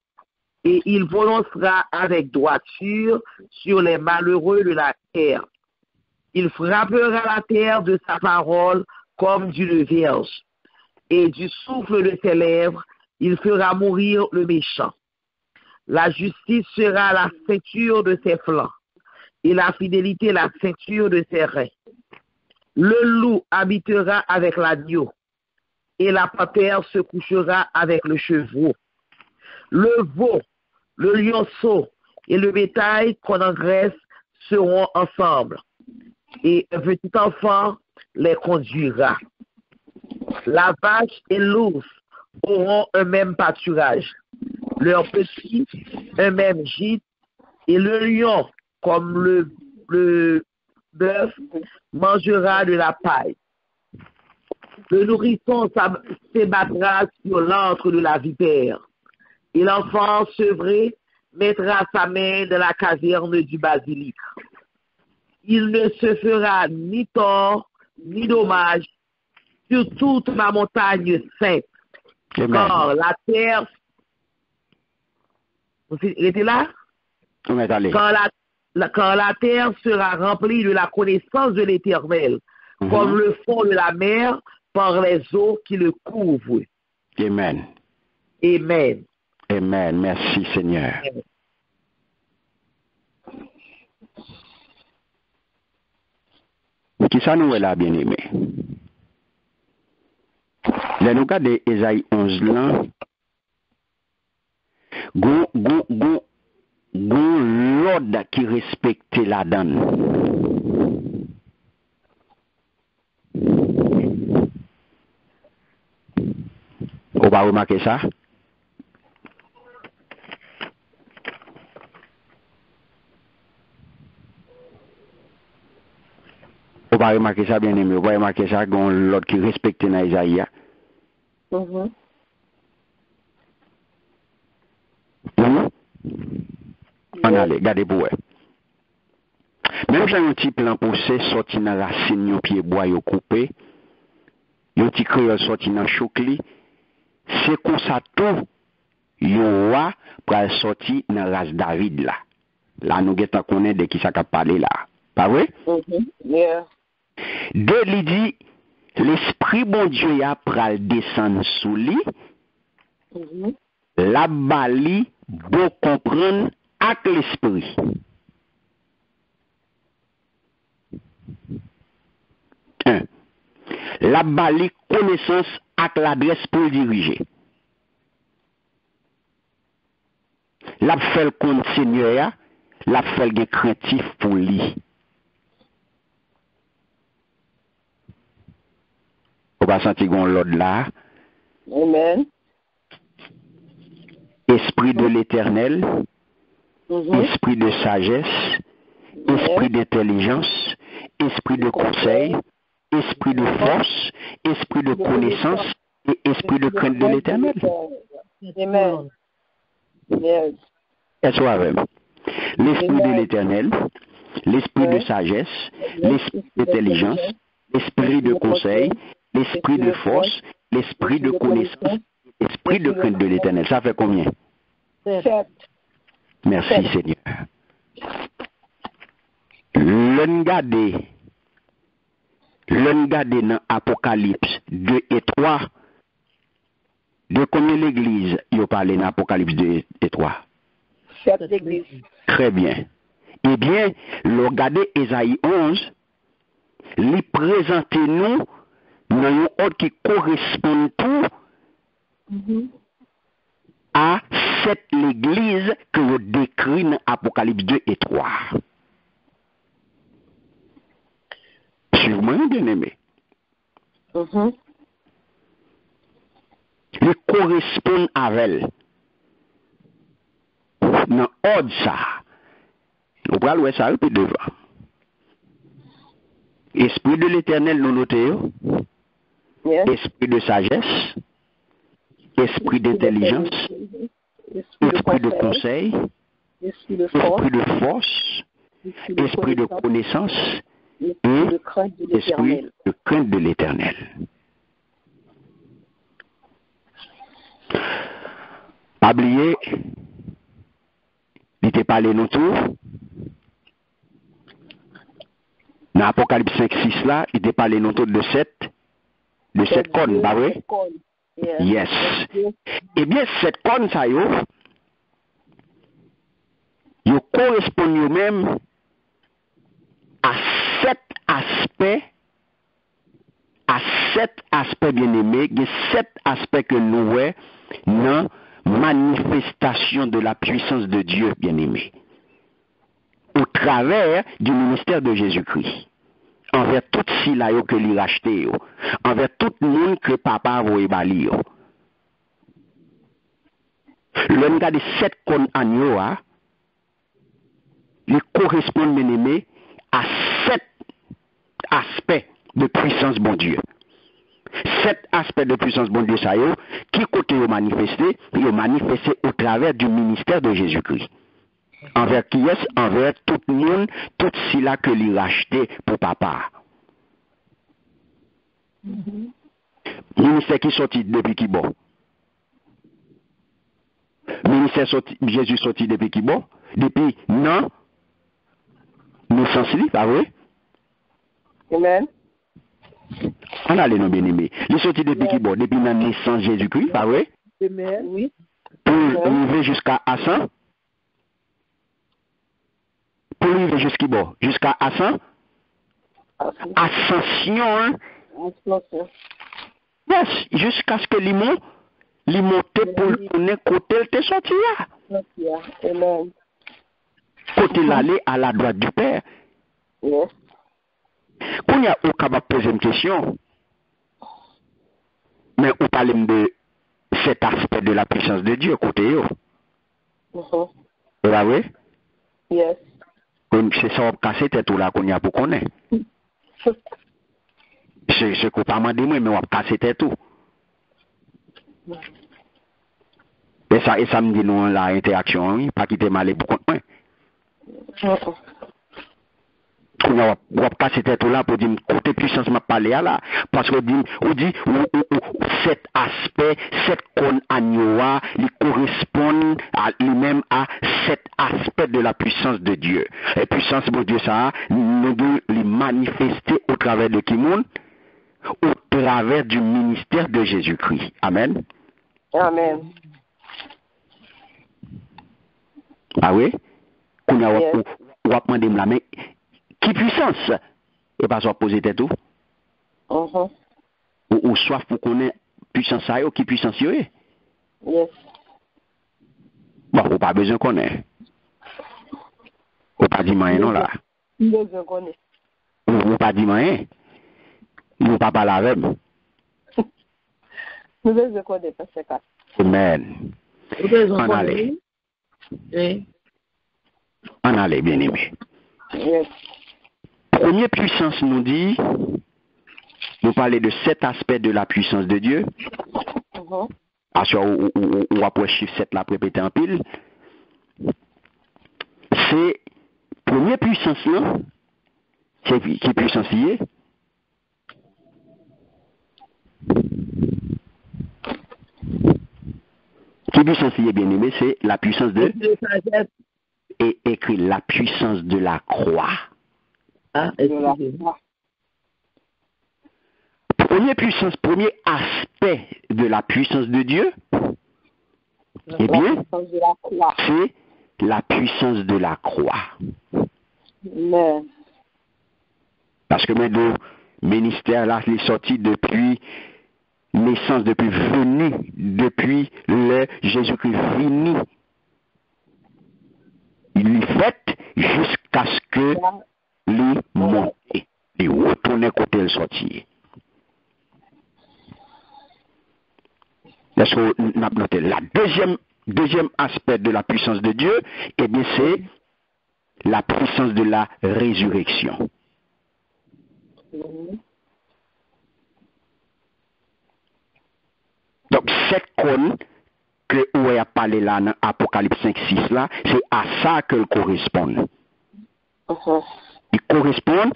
Et il prononcera avec droiture sur les malheureux de la terre. Il frappera la terre de sa parole comme d'une verge. Et du souffle de ses lèvres, il fera mourir le méchant. La justice sera la ceinture de ses flancs, et la fidélité la ceinture de ses reins. Le loup habitera avec l'agneau, et la panthère se couchera avec le chevreau. Le veau, le lionceau et le bétail qu'on engraisse seront ensemble, et un petit enfant les conduira. La vache et l'ours auront un même pâturage, leurs petits un même gîte, et le lion, comme le bœuf, mangera de la paille. Le nourrisson s'ébattra sur l'antre de la vipère, et l'enfant sevré mettra sa main dans la caverne du basilic. Il ne se fera ni tort, ni dommage sur toute ma montagne sainte. Car la terre... Il était là? Quand la terre sera remplie de la connaissance de l'Éternel, comme le fond de la mer par les eaux qui le couvrent. Amen. Amen. Amen. Merci Seigneur. Amen. Qui ça nous est là, bien-aimé? Là, nous regardons Ésaïe 11 là. Gon l'ordre qui respecte la donne. On va remarquer ça? On va remarquer ça, bien aimé. On va remarquer ça, l'autre qui respecte dans Isaïe. On allait, regardez pour eux. Même si un petit plan poussé, sorti dans la racine, yon pied bois, yon coupé, yon petit créole sorti dans choucli, c'est comme ça tout, yon roi pour sortir dans la race David là. Là, nous guettons connaître de qui ça a parlé là. Pas vrai? Yeah. De lui dit, l'esprit bon Dieu y a pral descendre sous lui, la bali, beau comprendre avec l'esprit. La bali connaissance avec l'adresse pour le diriger. La fait le compte Seigneur, la fait le craintif pour lui. On va sentir qu'on l'autre là. Amen. Esprit de l'Éternel, esprit de sagesse, esprit d'intelligence, esprit de conseil, esprit de force, esprit de connaissance et esprit de crainte de l'Éternel. Amen. Yes. Est-ce que l'esprit de l'Éternel, l'esprit de sagesse, l'esprit d'intelligence, l'esprit de conseil, l'esprit de force, l'esprit de connaissance, l'esprit de crainte de l'Éternel. Ça fait combien? 7. Merci Seigneur. L'on garde dans Apocalypse 2 et 3. De combien l'église y a parlé dans Apocalypse 2 et 3? 7 églises. Très bien. Eh bien, le regarder Ésaïe 11, lui présente nous dans un ordre qui correspond tout à cette l'église que vous décrit dans Apocalypse 2 et 3. Suivez-moi, bien-aimé. Il correspond avec elle. Dans l'ordre ça. On va le ça puis devant. Esprit de l'Éternel, nous notons. Esprit de sagesse. Esprit d'intelligence. Esprit de conseil. Esprit de force. esprit de connaissance et esprit de crainte de l'Éternel. Pas oublier, il était parlé nous tout. Dans Apocalypse 5-6 là, il était parlé nous tout de sept cornes, pas vrai? Yes. Eh bien, cette corne, ça yo correspond eux-mêmes à sept aspects bien-aimés, il y a 7 aspects que nous voyons dans manifestation de la puissance de Dieu bien-aimé, au travers du ministère de Jésus-Christ, envers tout si là que lui racheté, envers tout le monde que papa a voulu bali. L'un des 7 cônes agneaux, ils correspondent bien-aimé à 7 aspects de puissance bon Dieu. 7 aspects de puissance bon Dieu, ça yo, qui côté yo manifesté au travers du ministère de Jésus-Christ. Envers qui est? Envers tout le monde, tout si là que lui racheté pour papa. Ministère qui sorti depuis qui bon? Ministère sorti, Jésus sorti depuis qui bon? Depuis non? Naissance, pas vrai? Amen. On a les noms bien-aimés. Il sorti depuis qui bon? Depuis la naissance Jésus-Christ, pas vrai? Amen. Oui. Pour arriver jusqu'à Assan? Pour arriver jusqu'à bon? Jusqu'à Assan? Ascension. Yes, jusqu'à ce que l'imon pour connaître côté il t'est sorti là. Amen. Côté l'aller à la droite du Père. Yes. Quand il y a au capable poser une question, mais on parle de cet aspect de la puissance de Dieu côté yo. Vous voyez? Yes. C'est ça on casser tête là qu'on y a pour connaître. C'est qu'on pas mandé moi mais on va casser tête tout. Et ça me dit nous la interaction, pas quitter mal pour compte moi. On va passer tête là pour dire côté puissance m'a parlé là parce que on dit cet aspect cette cône agnoa il correspond à lui-même à cet aspect de la puissance de Dieu. Et puissance de Dieu ça nous doit les manifester au travers de qui monde? Au travers du ministère de Jésus-Christ. Amen. Amen. Ah oui? On va demander la main. Qui puissance? Et pas soit poser tête tout. Ou soif pour connaître puissance ça qui puissance yo est. Yes. Bon, ou pas besoin connaître. Ou pas dire rien non là. Besoin connaître. Ou pas dire rien. Ou pas parler avec. Nous besoin connaître parce que. Amen. On allait. On allait bien aimé. Yes. Première puissance nous dit, nous parler de 7 aspects de la puissance de Dieu. Parce qu'on va pour chiffre 7 là répéter en pile. C'est première puissance là, c'est qui puissance liée. Qui puissance liée bien aimé, c'est la puissance de et écrit la puissance de la croix. Première puissance, premier aspect de la puissance de Dieu, eh bien, c'est la puissance de la croix. Amen. Parce que maintenant, le ministère là, il est sorti depuis naissance, depuis venu, depuis le Jésus-Christ venu. Il est fait jusqu'à ce que lui monte, il retourne côté le sorti. Est-ce que nous avons noté la deuxième aspect de la puissance de Dieu, eh bien c'est la puissance de la résurrection. Donc cette cône que où a parlé là dans Apocalypse 5-6 là, c'est à ça qu'elle correspond. Ils correspondent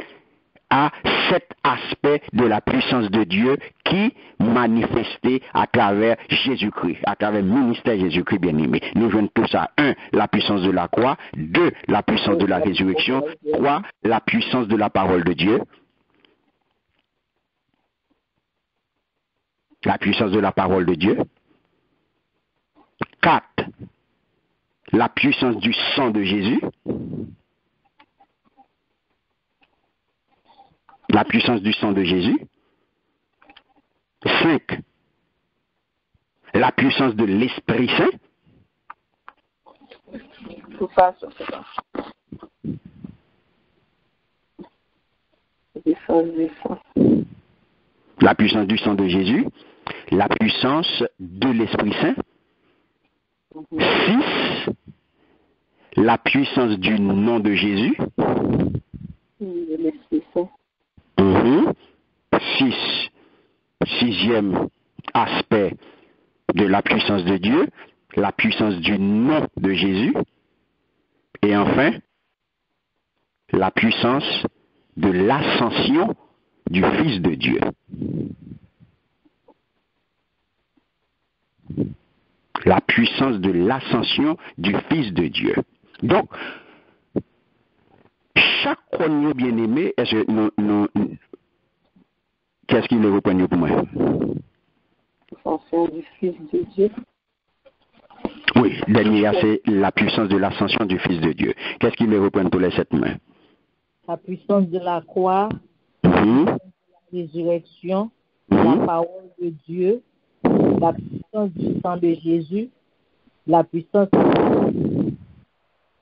à cet aspect de la puissance de Dieu qui manifesté à travers Jésus-Christ, à travers le ministère Jésus-Christ bien-aimé. Nous jouons tout ça. 1, la puissance de la croix. 2, la puissance de la résurrection. 3, la puissance de la parole de Dieu. La puissance de la parole de Dieu. 4, la puissance du sang de Jésus. La puissance du sang de Jésus. 5, la puissance de l'Esprit Saint. Tout ça, c'est ça. La puissance du sang de Jésus. La puissance de l'Esprit Saint. 6, la puissance du nom de Jésus. 6, sixième aspect de la puissance de Dieu, la puissance du nom de Jésus. Et enfin, la puissance de l'ascension du Fils de Dieu. La puissance de l'ascension du Fils de Dieu. Donc, chaque cogneux bien-aimé, qu'est-ce qu'il est reconnu pour moi? L'ascension du Fils de Dieu. Oui, dernier, c'est la puissance de l'ascension du Fils de Dieu. Qu'est-ce qu'il est reconnu pour les 7 mains? La puissance de la croix, la résurrection, la parole de Dieu, la puissance du sang de Jésus, la puissance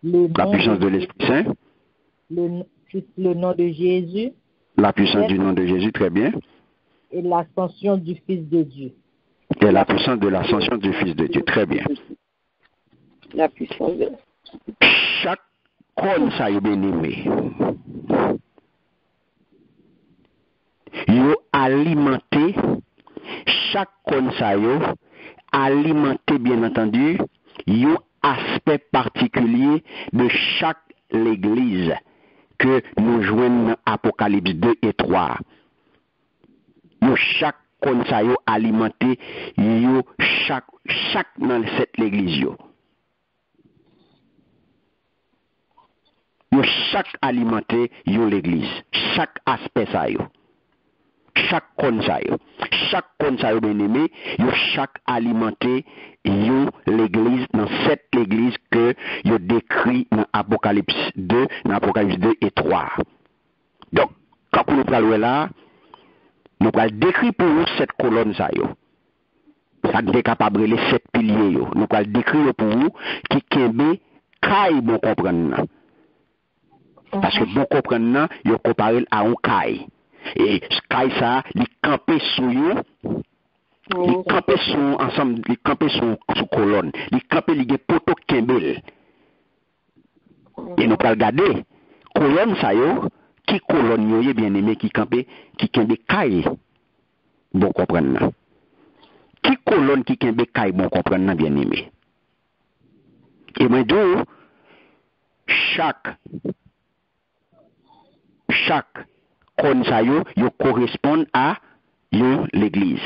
de l'Esprit Saint, le nom de Jésus, la puissance du nom de Jésus, très bien, et l'ascension du Fils de Dieu. Et la puissance de l'ascension du Fils de Dieu, très bien. La puissance de... Chaque corps, ça y est bien aimé. Yo alimenté, chaque conseil alimenté bien entendu, un aspect particulier de chaque l'église que nous joignons dans Apocalypse 2 et 3. Chaque conseil alimenté, chaque dans cette l'église. Chaque alimenté, l'église. Chaque aspect ça yo. Chaque conseil bien aimé, chaque alimenté, l'église, dans cette église que yo décrit dans Apocalypse 2 et 3. Donc, quand nous parlons là, nous allons décrire pour vous cette colonne ça yo. Ça n'est capable les 7 piliers yo. Nous allons décrire pour vous qui kembe kay bon comprendre. Parce que bon comprendre, yo comparé à un kay. Et kay ça, li camper sous yo, li camper sous ensemble, li camper sous colonne, li camper li gen poto kembel. Et nous allons regarder colonne ça yo, qui colonne yo bien aimé qui camper, qui kembe kay. Bon comprendre. Qui colonne qui kembe kay bon comprendre bien aimé. Et moi donc chaque conseil yo correspond à l'église.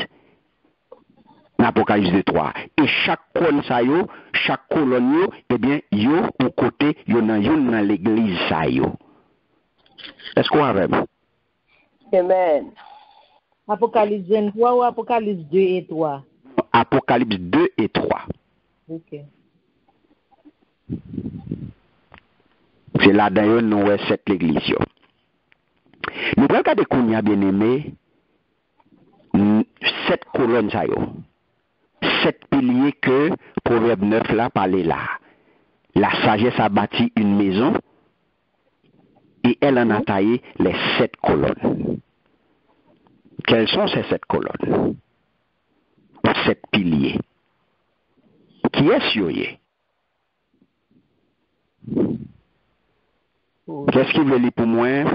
L'Apocalypse de 3. Et chaque conseil, chaque colonne, eh bien, yo au côté, yo dans l'église ça yo. Est-ce qu'on a vraiment? Amen. Apocalypse 23 ou Apocalypse 2 et 3? Apocalypse 2 et 3. Ok. C'est là d'ailleurs nous ouais cette l'église yo. Nous prenons regarder qu'on y a bien aimé 7 colonnes ça yo. 7 piliers que Proverbe 9 là parlait là. La sagesse a bâti une maison et elle en a taillé les 7 colonnes. Quelles sont ces 7 colonnes? 7 piliers. Qui est sur eux? Qu'est-ce qu'il veut lire pour moi?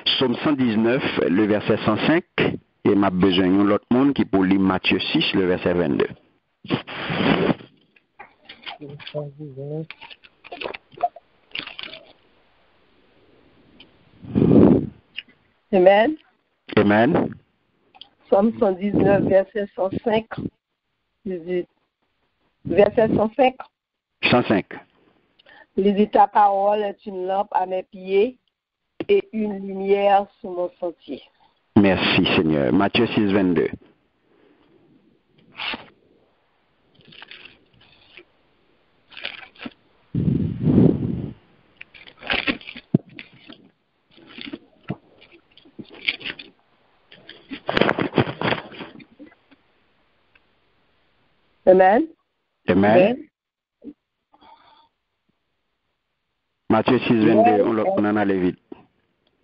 Psaume 119, le verset 105, et m'a besoin de l'autre monde qui pour lire Matthieu 6, le verset 22. Amen. Amen. Psaume 119, verset 105. Verset 105. 105. Il dit, ta parole est une lampe à mes pieds et une lumière sur mon sentier. Merci Seigneur. Matthieu 6, 22. Amen. Amen. Matthieu 6, 22, on en allait vite.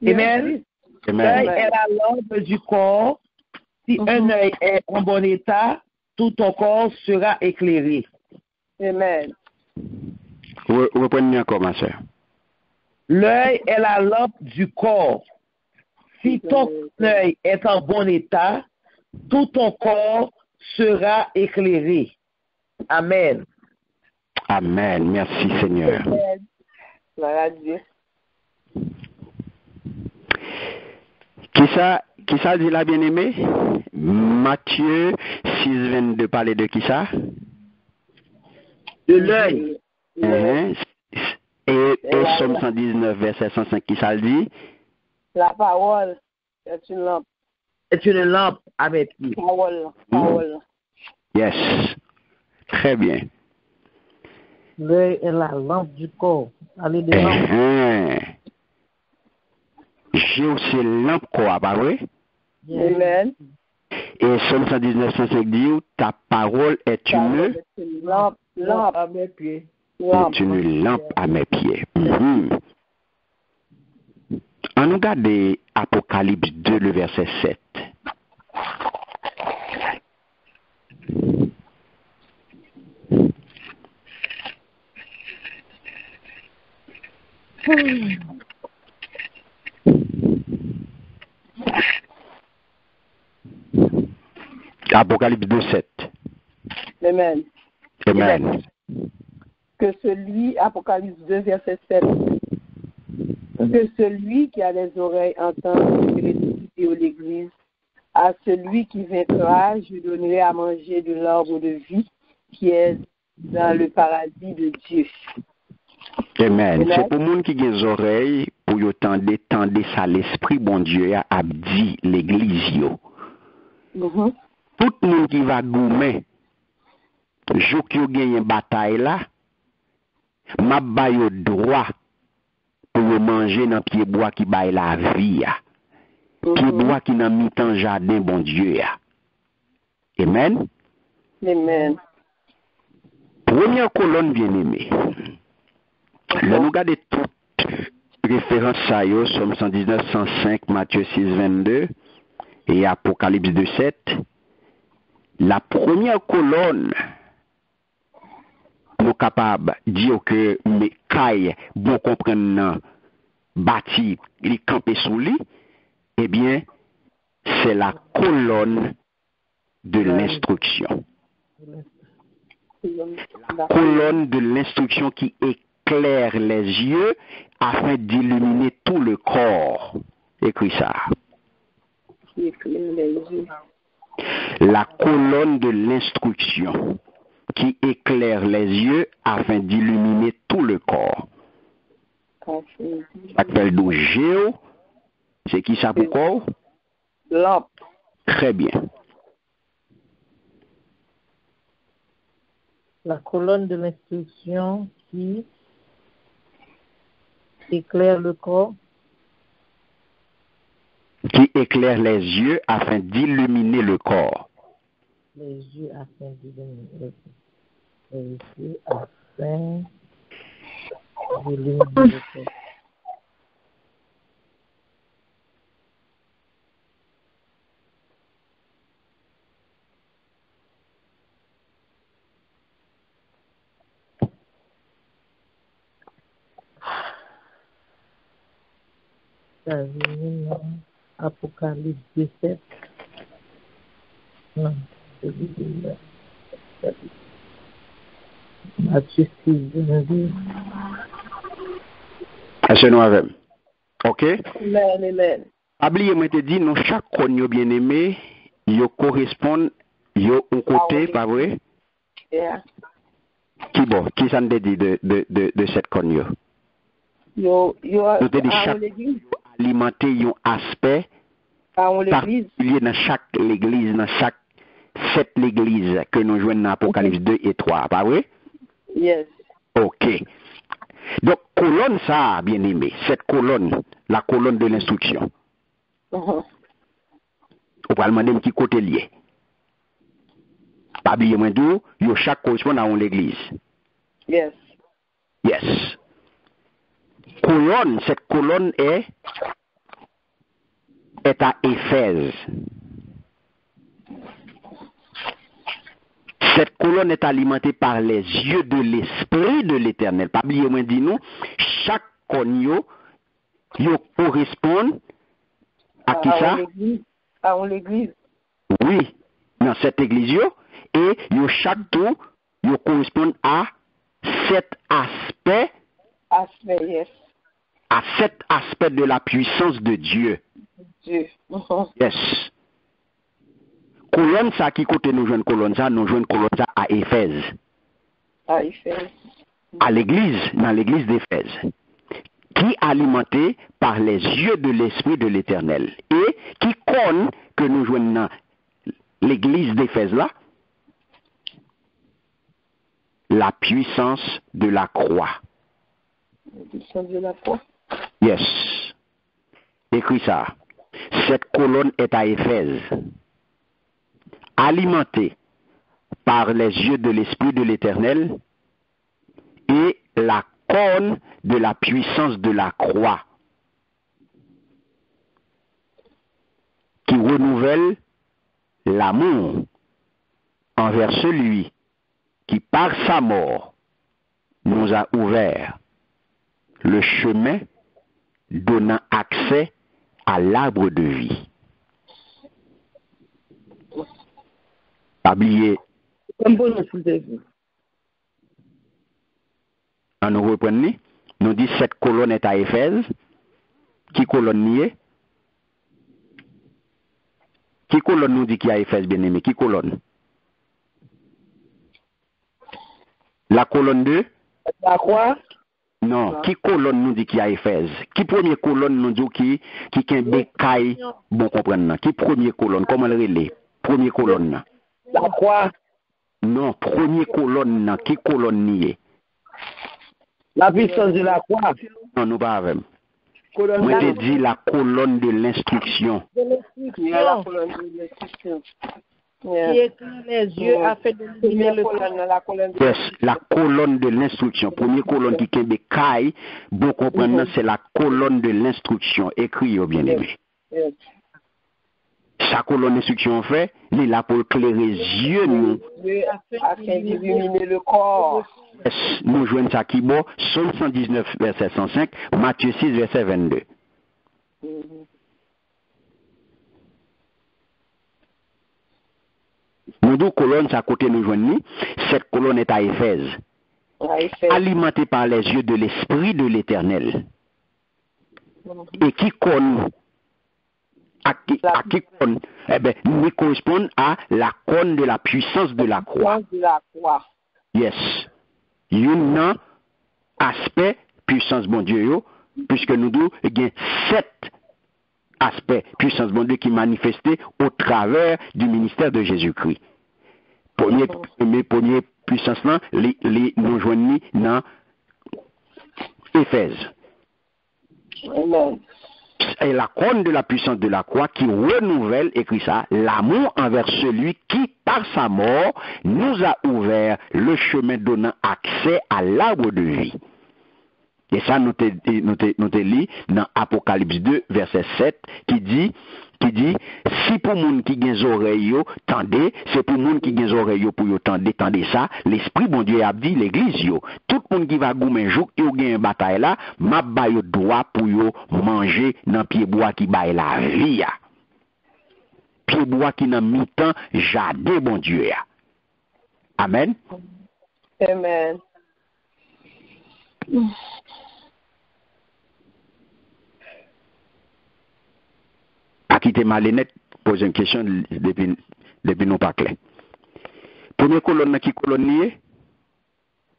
Amen. Amen. L'œil est la lampe du corps. Si un œil est en bon état, tout ton corps sera éclairé. Amen. Reprenez encore, ma soeur. L'œil est la lampe du corps. Si ton œil est en bon état, tout ton corps sera éclairé. Amen. Amen. Merci Seigneur. Amen. Gloire à Dieu. Qui ça dit la bien-aimée? Matthieu 6, 22 parlait de qui ça? De l'œil. Et Psaume 119, verset 105, qui ça le dit? La parole est une lampe. C'est une lampe à mes pieds. Parole. Yes. Très bien. L'œil est la lampe du corps. Allez, des lampes. J'ai aussi lampe quoi, pas vrai? Amen. Et Psaume 119, 105 dit, ta parole est une lampe à mes pieds. est une lampe à mes pieds. On nous regarde Apocalypse 2, le verset 7. Apocalypse 2, 7. Amen. Amen. Que celui, Apocalypse 2, verset 7, que celui qui a les oreilles entende ce que l'Esprit aux l'Église, à celui qui vaincra, je donnerai à manger de l'arbre de vie qui est dans le paradis de Dieu. Amen. C'est pour monde qui a des oreilles, pour y tendre ça l'Esprit, bon Dieu, a dit l'Église. Tout le monde qui va goumer, jour qui a gagné une bataille là, m'a baillé droit pour manger dans pied bois qui baille la vie. Pied bois qui n'a mis en jardin, bon Dieu. Amen. Amen. Première colonne bien-aimée. Là, nous regardons toutes références à eux, Somme 119, 105, Matthieu 6, 22 et Apocalypse 2, 7. La première colonne, nous sommes capables de dire que mes cailles, bon comprennent, bâti, les campés sous lui, eh bien, c'est la colonne de l'instruction. La colonne de l'instruction qui éclaire les yeux afin d'illuminer tout le corps. Écris ça. Qui éclaire les yeux. La colonne de l'instruction qui éclaire les yeux afin d'illuminer tout le corps. Ça s'appelle donc géo. C'est qui ça pour corps? Lampe. Très bien. La colonne de l'instruction qui éclaire le corps. Qui éclaire les yeux afin d'illuminer le corps. Les yeux afin d'illuminer le corps. Les yeux afin d'illuminer le corps. Apocalypse 17. Non, c'est Matthieu 6, 22. Asseyez-nous avec. OK? Amen, amen. Oubliez, moi te dit, non, chaque conne bien aimé, yo correspond, yo un côté, pas vrai? Yeah. Qui s'en dit de cette conne Yo, nous te dit chaque alimenter un aspect particulier dans chaque l'église, dans chaque sept l'église que nous jouons dans Apocalypse 2 et 3, pas vrai? Yes. Ok. Donc, colonne ça, bien aimé, cette colonne, la colonne de l'instruction. On va demander qui côté lié. Pas oublier moi d'où, yo chaque correspond à l'église. Yes. Yes. Colonne, cette colonne est à Éphèse. Cette colonne est alimentée par les yeux de l'esprit de l'Éternel. Pas oublier moi dit nous, chaque conne yo correspond à qui ça? À l'église. Oui, dans cette église yo, et yo chaque tour yo correspond à cet aspect. Yes. À cet aspect de la puissance de Dieu. Dieu. Yes. Colonne ça qui côté nous joindre colonne ça à Éphèse. À Éphèse. À l'église, dans l'église d'Éphèse. Qui est alimenté par les yeux de l'esprit de l'Éternel. Et qui connaît que nous joignons dans l'église d'Éphèse là, la puissance de la croix. La puissance de la croix. Yes. Écris ça. Cette colonne est à Éphèse, alimentée par les yeux de l'Esprit de l'Éternel et la corne de la puissance de la croix, qui renouvelle l'amour envers celui qui, par sa mort, nous a ouvert le chemin donnant accès à l'arbre de vie. Oubliez. On nous reprend, nous dit cette colonne est à Éphèse. Qui colonne n'y est? Qui colonne nous dit qu'il y a Éphèse, bien aimé? Qui colonne? La colonne 2? La croix? Non, qui colonne nous dit qu'il y a Éphèse? Qui premier colonne nous dit qui est bécaille? Bon, comprendre. Qui premier colonne? Comment le relais? Premier colonne. La croix? Non, premier colonne. Qui colonne n'y est? La puissance de la croix? Non, nous pas avec. Moi, je dis la colonne de l'instruction. La colonne de l'instruction. Qui éclaire les yeux afin de illuminer le colonne. Yes, la colonne de l'instruction. Première colonne qui est bécaille, bon comprendre, c'est la colonne de l'instruction. Écrit, bien aimé. Yes. Sa colonne d'instruction fait, il est là pour éclairer les yeux, nous. Afin d'illuminer le corps. Yes, nous jouons ça qui bon, Psaume 119, verset 105, Matthieu 6, verset 22. Nous deux colonnes, à côté nous joignons, cette colonne est à Éphèse, alimentée par les yeux de l'Esprit de l'Éternel, et qui connaît, eh bien, nous correspond à la corne de la puissance de la croix. Yes. Il y a un aspect puissance bon Dieu, puisque nous deux, il y a 7 aspects puissance bon Dieu qui manifesté au travers du ministère de Jésus-Christ. Premier puissance là, les nous joignons dans Éphèse. Amen. Et la couronne de la puissance de la croix qui renouvelle, écrit ça, l'amour envers celui qui, par sa mort, nous a ouvert le chemin donnant accès à l'arbre de vie. Et ça, nous te lit dans Apocalypse 2, verset 7, qui dit, si pour moun qui gen oreilles yo, tendez, c'est pour moun qui gen oreilles yo pour yo tendez ça, l'esprit bon Dieu a dit l'église yo, tout moun qui va goumen jouk, yo gen bataille là, m'a ba yo droit pour yo manger dans pied bois qui baille la vie ya. Pied bois qui nan mi-temps jardin bon Dieu ya. Amen. Amen. pas quitter Malénette, poser une question depuis nous pas clair. Première colonne qui colonne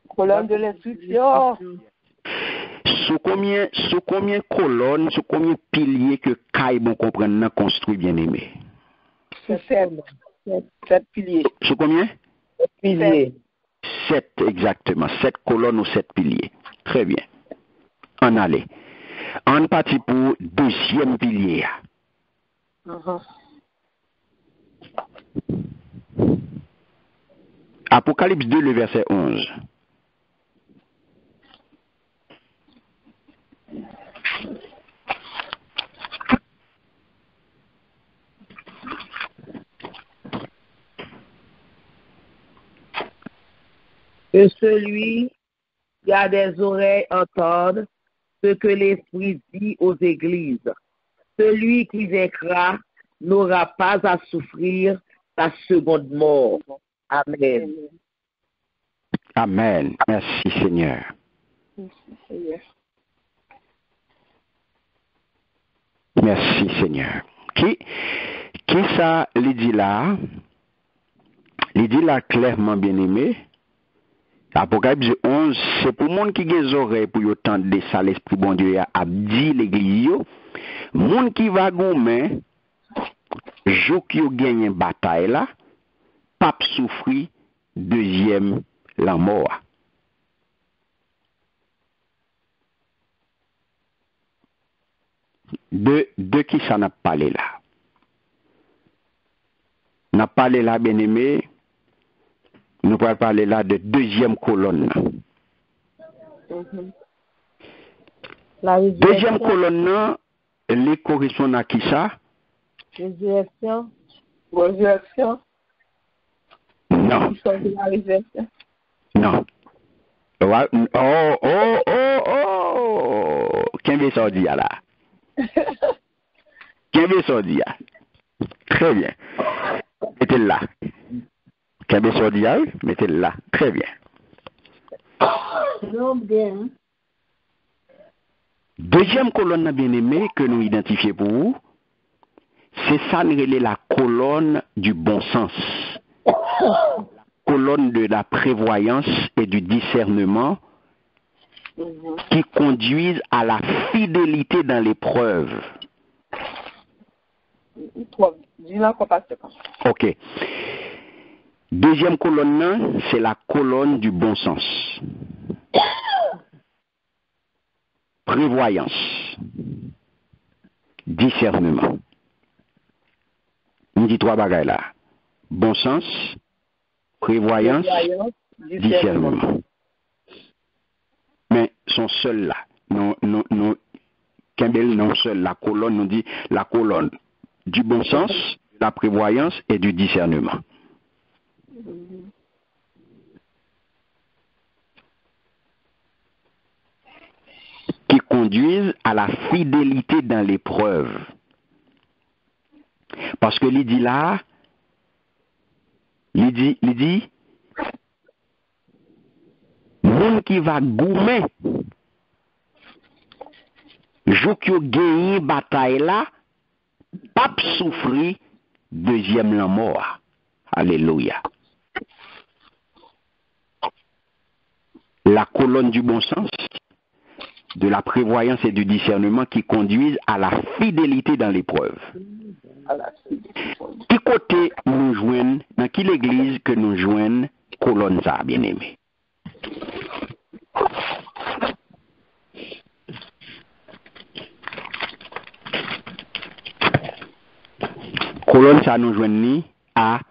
Colonne de l'instruction. Sous combien colonnes, sous combien piliers que Caïbon comprenne construit bien aimé? Sept piliers. Sous combien? Piliers. 7 exactement. 7 colonnes ou 7 piliers. Très bien. On allait. On partit pour deuxième pilier. Apocalypse 2, le verset 11. Que celui qui a des oreilles entende ce que l'Esprit dit aux églises. Celui qui vaincra n'aura pas à souffrir la seconde mort. Amen. Amen. Merci Seigneur. Merci Seigneur. Qui ça lui dit là? Il dit là clairement bien aimé. Apocalypse 11, c'est pour monde qui a des oreilles pour entendre de ça l'esprit bon Dieu a dit l'église. Monde qui va gommer, jour qui a gagné une bataille là, pape souffrir deuxième la mort. De qui ça n'a parlé là? N'a parlé là, bien aimé. Nous allons parler là de deuxième colonne. Deuxième colonne, elle correspond à qui ça? Résurrection. Résurrection. Non. Non. Qu'est-ce que ça dit là? Qu'est-ce que ça dit? Très bien. Mettez-le là. Qu'est-ce que ça dit? Mettez-le là. Très bien. Deuxième colonne bien aimée que nous identifions pour vous, c'est ça la colonne du bon sens. Colonne de la prévoyance et du discernement qui conduisent à la fidélité dans l'épreuve. Ok. Deuxième colonne, c'est la colonne du bon sens. Prévoyance. Discernement. On dit trois bagailles là. Bon sens, prévoyance, discernement. Mais sont seuls là. Non, Campbell non seul. La colonne nous dit la colonne du bon sens, la prévoyance et du discernement. Qui conduisent à la fidélité dans l'épreuve. Parce que il dit là, il dit, monde qui va goumer, jour qui a gagné bataille là, pas souffrir, deuxième la mort. Alléluia. La colonne du bon sens, de la prévoyance et du discernement qui conduisent à la fidélité dans l'épreuve. Qui côté nous joignent, dans quelle église que nous joignent, colonne ça, bien aimé? Colonne ça nous joignent à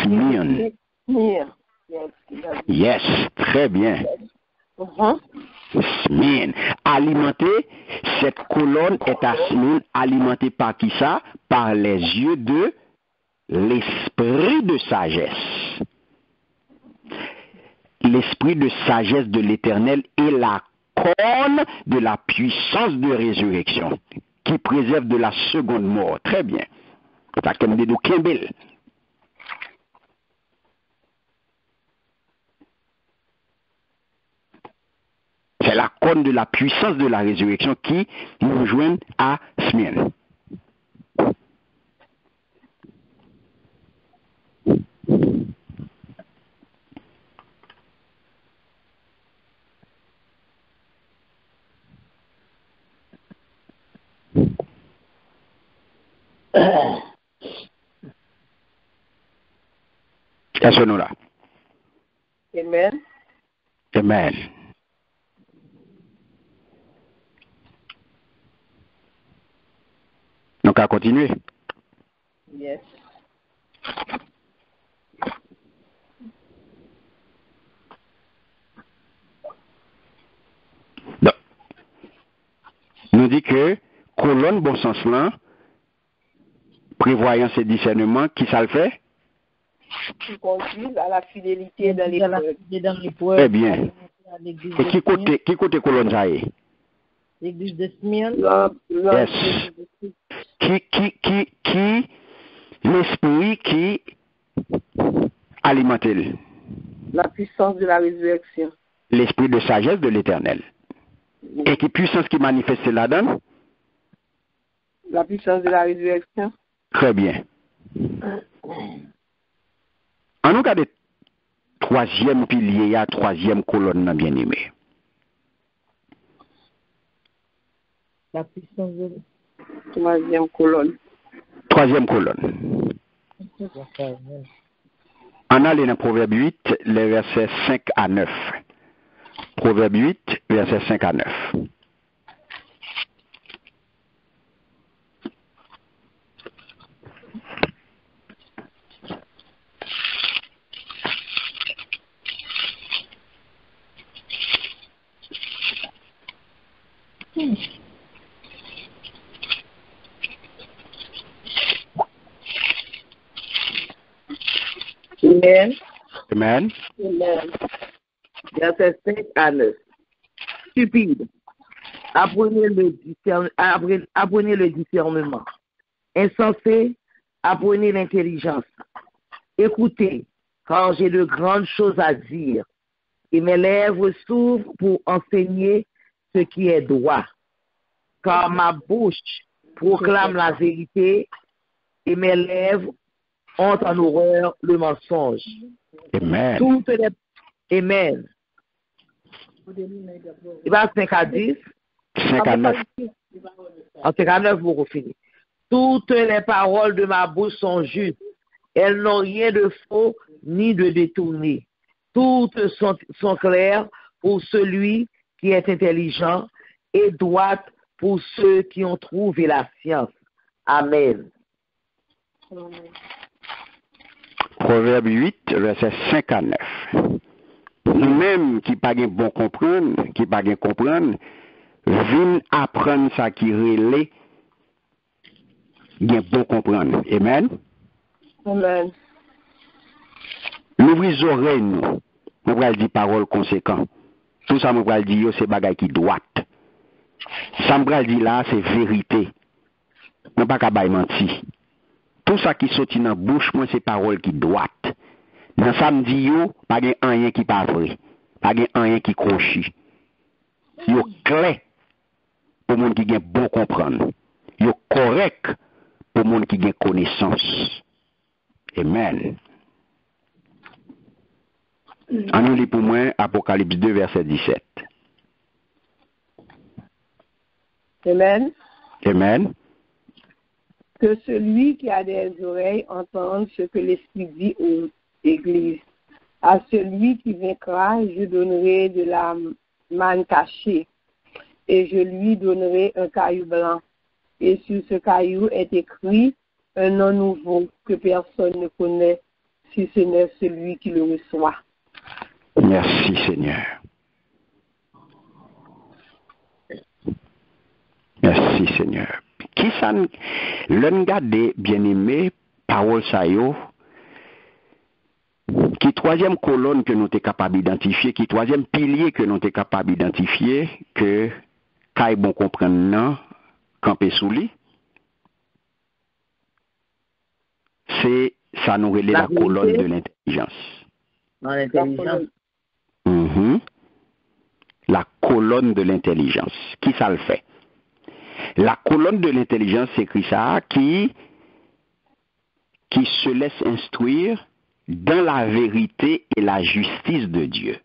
Smyrne. Yes, très bien. Smyrne. Alimenté, cette colonne est à Smyrne, alimentée par qui ça? Par les yeux de l'esprit de sagesse. L'esprit de sagesse de l'Éternel est la corne de la puissance de résurrection qui préserve de la seconde mort. Très bien. Ça comme des Kimbel. C'est la corne de la puissance de la résurrection qui nous joint à Smyrne. Est-ce que nous là? Amen. Amen. Donc, à continuer. Yes. Donc, nous dit que colonne, bon sens là, prévoyant ces discernements, qui ça le fait? Qui conduisent à la fidélité dans l'épreuve. Très bien. Et qui côté colonne ça est? L'église de Smyrne. Yes. Qui l'esprit qui alimente la puissance de la résurrection. L'esprit de sagesse de l'Éternel. Et qui puissance qui manifeste là-dedans? La puissance de la résurrection. Très bien. En nous cas de troisième pilier, il y a troisième colonne bien aimé. La puissance de troisième colonne. Troisième colonne. On a dans Proverbe 8, les versets 5 à 9. Proverbe 8, versets 5 à 9. Amen. Amen. Amen. Verset 5 à 9. Stupide, apprenez le discernement. Insensé, apprenez l'intelligence. Écoutez, car j'ai de grandes choses à dire, et mes lèvres s'ouvrent pour enseigner ce qui est droit. Car ma bouche proclame la vérité, et mes lèvres ont en horreur le mensonge. Amen. Amen. Il va 5 à 10. 5 à 9. En 5 à 9, vous finissez. Toutes les paroles de ma bouche sont justes. Elles n'ont rien de faux ni de détourné. Toutes sont claires pour celui qui est intelligent et droites pour ceux qui ont trouvé la science. Amen. Proverbe 8, verset 5 à 9. Nous-mêmes qui pas bon comprendre, vin apprendre ça qui relait, bien bon comprendre. Amen. Amen. Nous les oreilles, nous allons dire paroles conséquentes. Tout ça, nous allons dire, c'est bagaille qui droite. Ça, nous allons dire là, c'est vérité. Nous pas qu'à mentir. Tout ça qui sortit dans la bouche, moi, c'est paroles qui droite. Dans samedi, pas de rien qui pas vrai. Pas de rien qui crochi. Yo clair pour monde qui gen bon comprendre. Yo correct pour monde qui gen connaissance. Amen. On nous lit pour moi Apocalypse 2 verset 17. Amen. Amen. Que celui qui a des oreilles entende ce que l'Esprit dit aux églises. À celui qui vaincra, je donnerai de la manne cachée, et je lui donnerai un caillou blanc. Et sur ce caillou est écrit un nom nouveau que personne ne connaît, si ce n'est celui qui le reçoit. Merci Seigneur. Merci Seigneur. Qui ça l'un garde bien-aimé parole ça yo qui troisième colonne que nous sommes capables d'identifier, qui troisième pilier que nous sommes capables d'identifier, que quand bon comprendre non, camper sous lui, c'est ça nous relève la colonne de l'intelligence. L'intelligence. La colonne de l'intelligence. Qui ça le fait? La colonne de l'intelligence, c'est écrit ça, qui se laisse instruire dans la vérité et la justice de Dieu.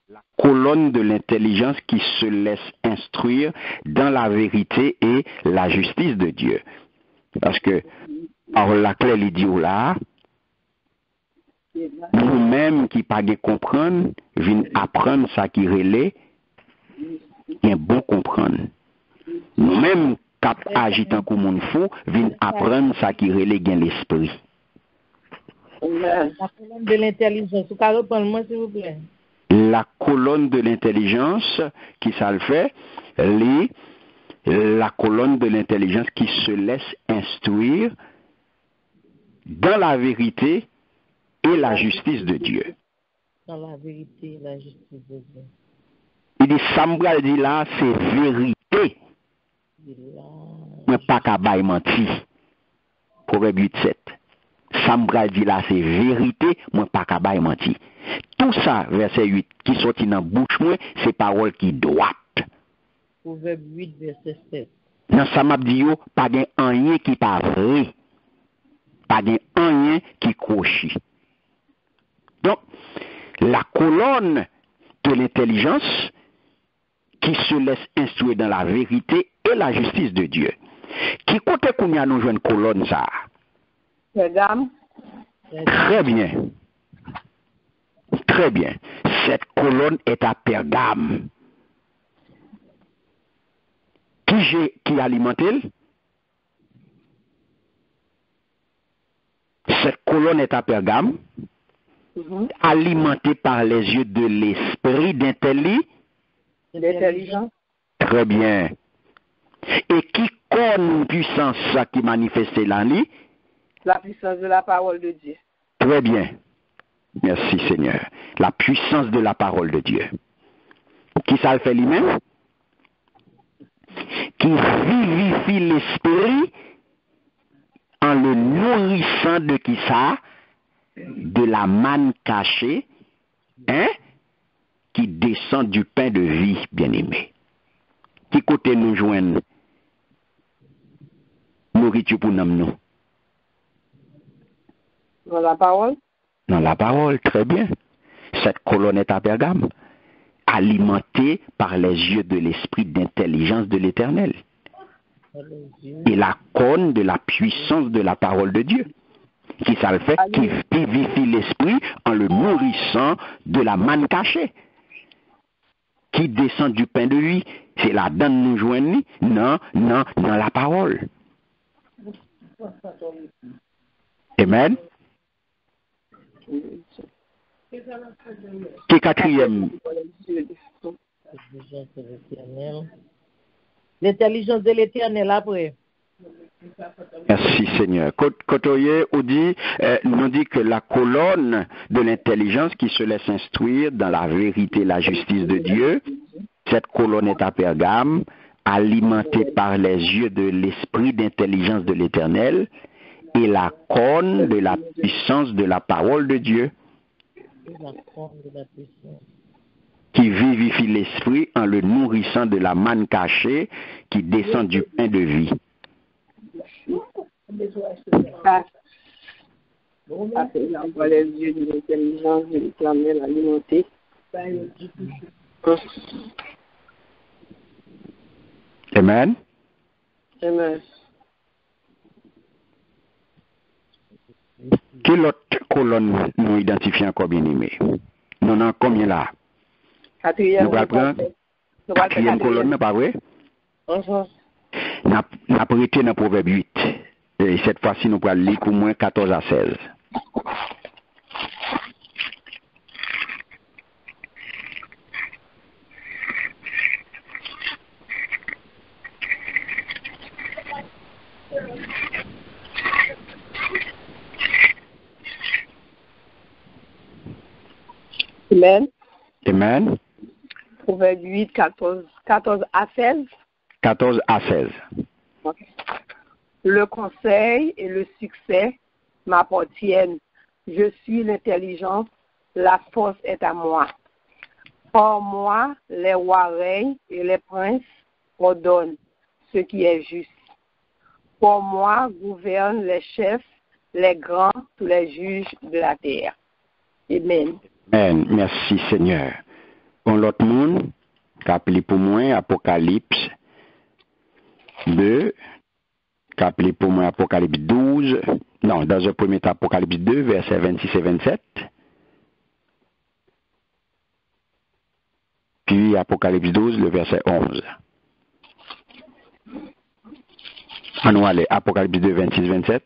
La colonne de l'intelligence qui se laisse instruire dans la vérité et la justice de Dieu. Parce que Or, la clé, il dit là, nous-mêmes qui pas comprendre, viennent apprendre ça qui relait, bien bon comprendre. Nous-mêmes qui agitant comme on fou, viennent apprendre ça qui relait bien l'esprit. La colonne de l'intelligence, vous pouvez reprendre moi s'il vous plaît. La colonne de l'intelligence, qui ça le fait, la colonne de l'intelligence qui se laisse instruire dans la vérité et la justice de Dieu. Dans la vérité et la justice de Dieu. Il dit, Sambral dit là, c'est vérité. Mais pas qu'à bail menti. Proverbe 8-7. Sambral dit là, c'est vérité, mais pas qu'à bail menti. Tout ça, verset 8, qui sortit dans la bouche, moi, c'est parole qui droite. Proverbe 8, verset 7. Dans ça m'a dit, pas de rien qui pas vrai. Pas de rien qui crochit. Donc, la colonne de l'intelligence qui se laisse instruire dans la vérité et la justice de Dieu. Qui côté qu'on y a nous joué une colonne ça? Mesdames. Très bien. Très bien. Cette colonne est à Pergame. Qui alimente-t-elle? Cette colonne est à Pergame, alimentée par les yeux de l'esprit d'intelligence. Très bien. Et qui connaît une puissance ça qui manifeste là? La puissance de la parole de Dieu. Très bien. Merci Seigneur. La puissance de la parole de Dieu. Qui ça le fait lui-même? Qui vivifie l'esprit en le nourrissant de qui ça? De la manne cachée, qui descend du pain de vie, bien-aimé. Qui côté nous joignent nourriture pour nous? Dans la parole? Dans la parole, très bien. Cette colonne est à Pergame, alimentée par les yeux de l'esprit d'intelligence de l'Éternel. Et la cône de la puissance de la parole de Dieu. Qui ça le fait? Qui vivifie l'esprit en le nourrissant de la manne cachée. Qui descend du pain de vie. C'est la donne nous joignent, non, dans la parole. Amen. Qui quatrième? L'intelligence de l'Éternel après. Merci Seigneur. Kotoye nous dit que la colonne de l'intelligence qui se laisse instruire dans la vérité et la justice de Dieu, cette colonne est à Pergame, alimentée par les yeux de l'esprit d'intelligence de l'Éternel et la cône de la puissance de la parole de Dieu. Qui vivifie l'esprit en le nourrissant de la manne cachée qui descend du pain de vie. Envoie les yeux de l'intelligence de l'Éternel alimentés. Amen. Amen. Quelle autre colonne nous identifie encore bien aimé? Nous en avons combien là? Quatrième. Nous allons prendre quatrième colonne, pas vrai? Nous avons prêté dans Proverbe 8. Et cette fois-ci, nous allons lire au moins 14 à 16. Amen. Amen. Proverbe 8, 14 à 16. 14 à 16. Okay. Le conseil et le succès m'appartiennent. Je suis l'intelligence, la force est à moi. Par moi, les rois règnent et les princes ordonnent ce qui est juste. Pour moi, gouvernent les chefs, les grands, tous les juges de la terre. Amen. Amen. Merci Seigneur. On l'autre monde, qui appelé pour moi Apocalypse 2, Qu'appelez pour moi Apocalypse 12. Non, dans un premier temps, Apocalypse 2, versets 26 et 27. Puis Apocalypse 12, le verset 11. On va aller Apocalypse 2, 26, 27.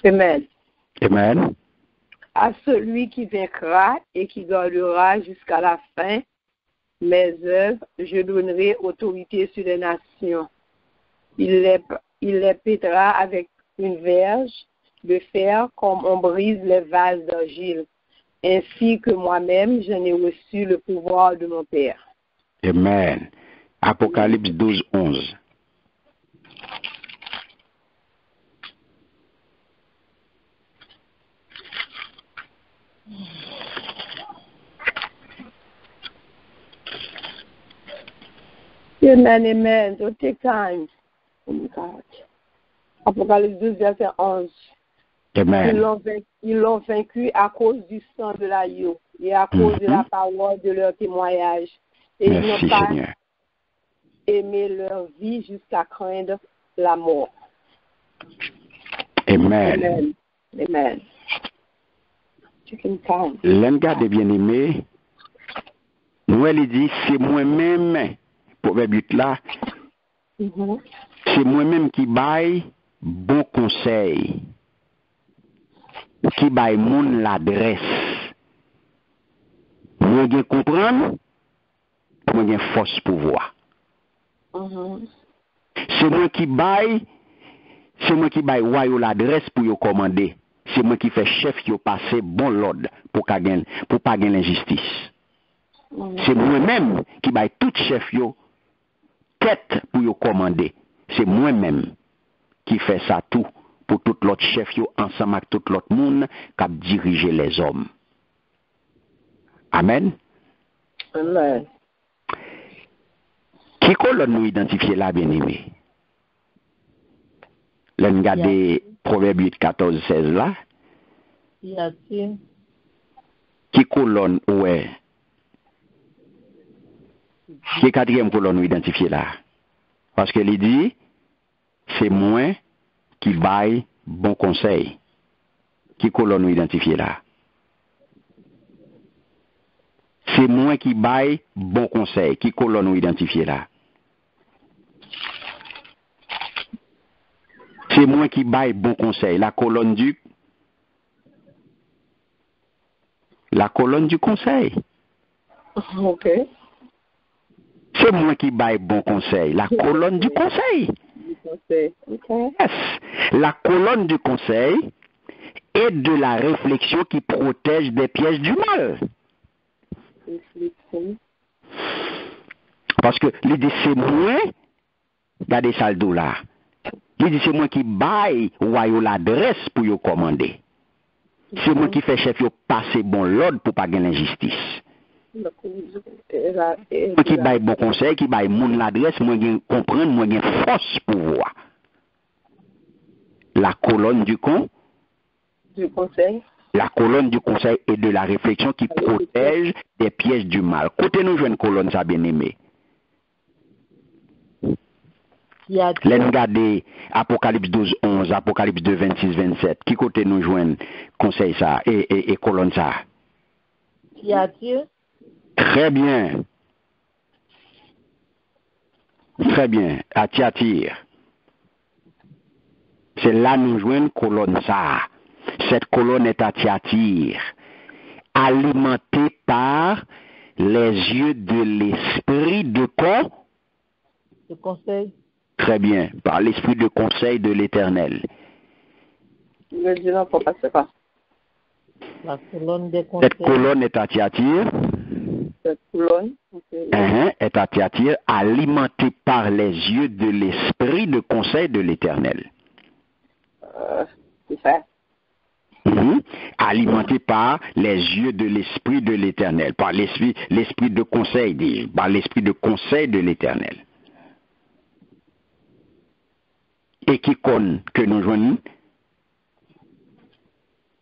Amen. Amen. À celui qui vaincra et qui gardera jusqu'à la fin mes œuvres, je donnerai autorité sur les nations. Il les pètera avec une verge de fer comme on brise les vases d'argile, ainsi que moi-même j'en ai reçu le pouvoir de mon Père. Amen. Apocalypse 12, 11. Amen, amen. So take time. Oh my God. Apocalypse 12, verset 11. Amen. Ils l'ont vaincu à cause du sang de l'agneau et à cause de la parole de leur témoignage. Et Merci, ils n'ont pas Seigneur. aimé leur vie jusqu'à craindre la mort. Amen. Amen. Amen. Taking time. L'engade bien-aimé, nous elle dit, c'est moi-même, proverbe 8 là, c'est moi-même qui baille bon conseil, qui baille moun l'adresse. Moi bien comprendre, moi bien force pouvoir. C'est moi qui baille royal l'adresse pour yo commander. C'est moi qui fais chef yo passer bon l'ordre pour pas gagner l'injustice. C'est moi-même qui baille tout chef yo tête pour yo commander. C'est moi-même qui fait ça tout pour tout l'autre chef yo ensemble avec tout l'autre monde qui a dirigé les hommes. Amen. Amen. Qui colonne nous identifier là, bien-aimé? Là, nous regardons Proverbe 8, 14, 16 là. Y a-t-il? Qui colonne, ouais. Qui quatrième colonne nous identifier là? Parce que il dit, c'est moi qui baille bon conseil. Qui colonne nous identifier là? C'est moi qui baille bon conseil. Qui colonne nous identifier là? C'est moi qui baille bon conseil. La colonne du conseil. OK. C'est moi qui baille bon conseil. La colonne du conseil. Okay. Yes. La colonne du conseil est de la réflexion qui protège des pièges du mal. Parce que l'idée c'est moi, regardez ça le dos là. L'idée c'est moi qui baille royal l'adresse pour yo commander. C'est moi qui fais chef yo passer bon l'ordre pour pas gagner l'injustice. Moi qui baille bon conseil, qui baille moun l'adresse, moi gen comprendre, moi gen force pour voir. La colonne du conseil. La colonne du conseil est de la réflexion qui protège des pièges du mal. Côté nous joue une colonne ça bien aimé. Là nous regardons Apocalypse 12, 11, Apocalypse 2, 26, 27. Qui côté nous joignent conseil ça et colonne ça? Y a-t-il? Très bien. Très bien. À Thyatire. C'est là nous joignons colonne ça. Cette colonne est à Thyatire, alimentée par les yeux de l'esprit de quoi? Le conseil. Très bien, par l'esprit de conseil de l'Éternel. Je dis non, faut pas se faire. La colonne des conseils. Cette colonne est à Thyatire. Cette colonne est à Thyatire, alimentée par les yeux de l'esprit de conseil de l'Éternel. C'est ça. Alimenté par les yeux de l'esprit de l'Éternel, par l'esprit de conseil, dis-je, par l'esprit de conseil de l'Éternel. Et qui conne que nous joignons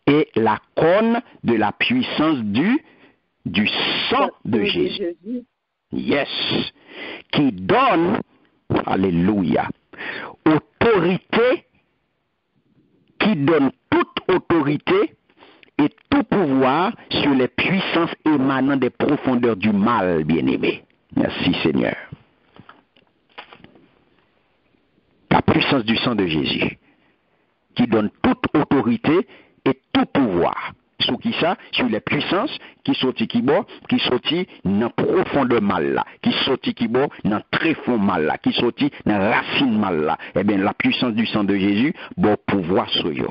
et la conne de la puissance du sang de Jésus. yes, qui donne, alléluia, autorité, qui donne toute autorité et tout pouvoir sur les puissances émanant des profondeurs du mal, bien-aimé. Merci Seigneur. La puissance du sang de Jésus, qui donne toute autorité et tout pouvoir. Sur qui ça? Sur les puissances qui sortent qui dans profondeur mal là, qui sortent qui dans très fond mal là, qui sortent dans racine mal là. Eh bien, la puissance du sang de Jésus, bon pouvoir sur eux.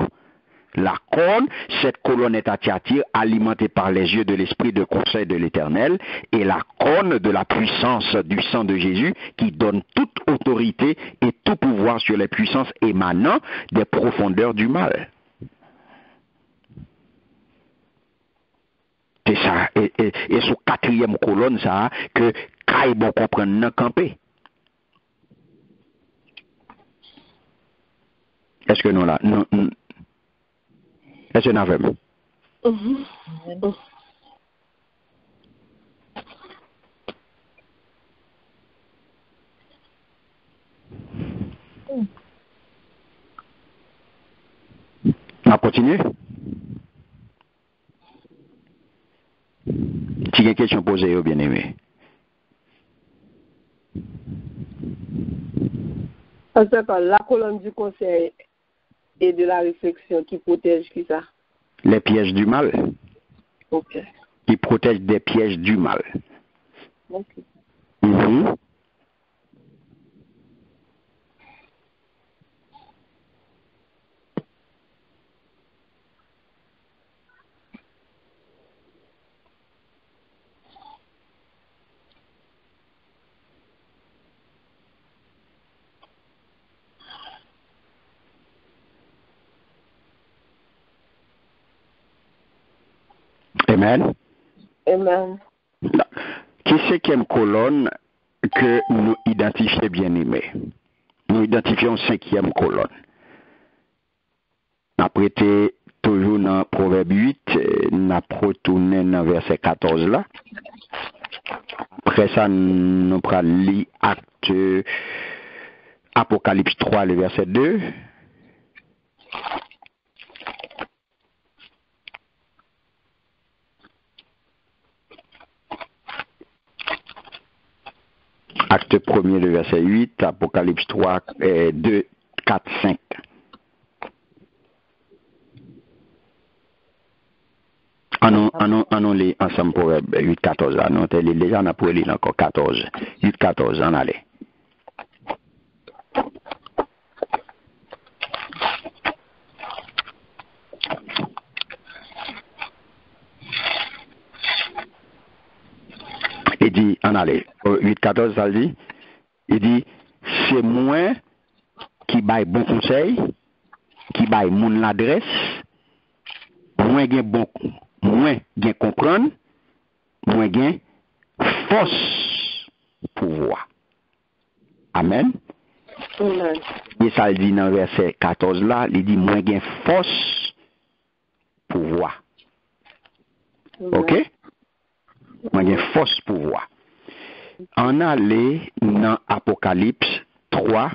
La corne, cette colonne est à Thyatire, alimentée par les yeux de l'esprit de conseil de l'Éternel, et la corne de la puissance du sang de Jésus, qui donne toute autorité et tout pouvoir sur les puissances émanant des profondeurs du mal. C'est ça, et sous quatrième colonne, ça, que Kaï bon comprendre non camper. Est-ce que nous là? Non. Est-ce que nous avons? On continue? Si il y a une question posée, bien aimé. En tout cas, la colonne du conseil et de la réflexion qui protège qui ça? Les pièges du mal. Ok. Qui protège des pièges du mal. Ok. Mm-hmm. Amen. Amen. Qui cinquième colonne que nous identifions bien aimé? Nous identifions cinquième colonne. Nous prêté toujours dans Proverbe 8, nous retourné dans verset 14 là. Après ça, nous prenons lire acte Apocalypse 3, le verset 2. Acte 1er, le verset 8, Apocalypse 3, 2, 4, 5. On lit ensemble pour 8, 14. On a déjà on a pour lire encore 14. 8, 14, on allait. Il dit, on allait. 8, 14, ça dit. Il dit, c'est moi qui baille bon conseil, qui baille mon l'adresse, moi gain bon, moi gain comprendre, moi gain force pouvoir. Amen. Amen. Et ça dit dans verset 14 là, il dit moi gain force pouvoir. OK? Moi gain force pouvoir. On allait dans Apocalypse 3,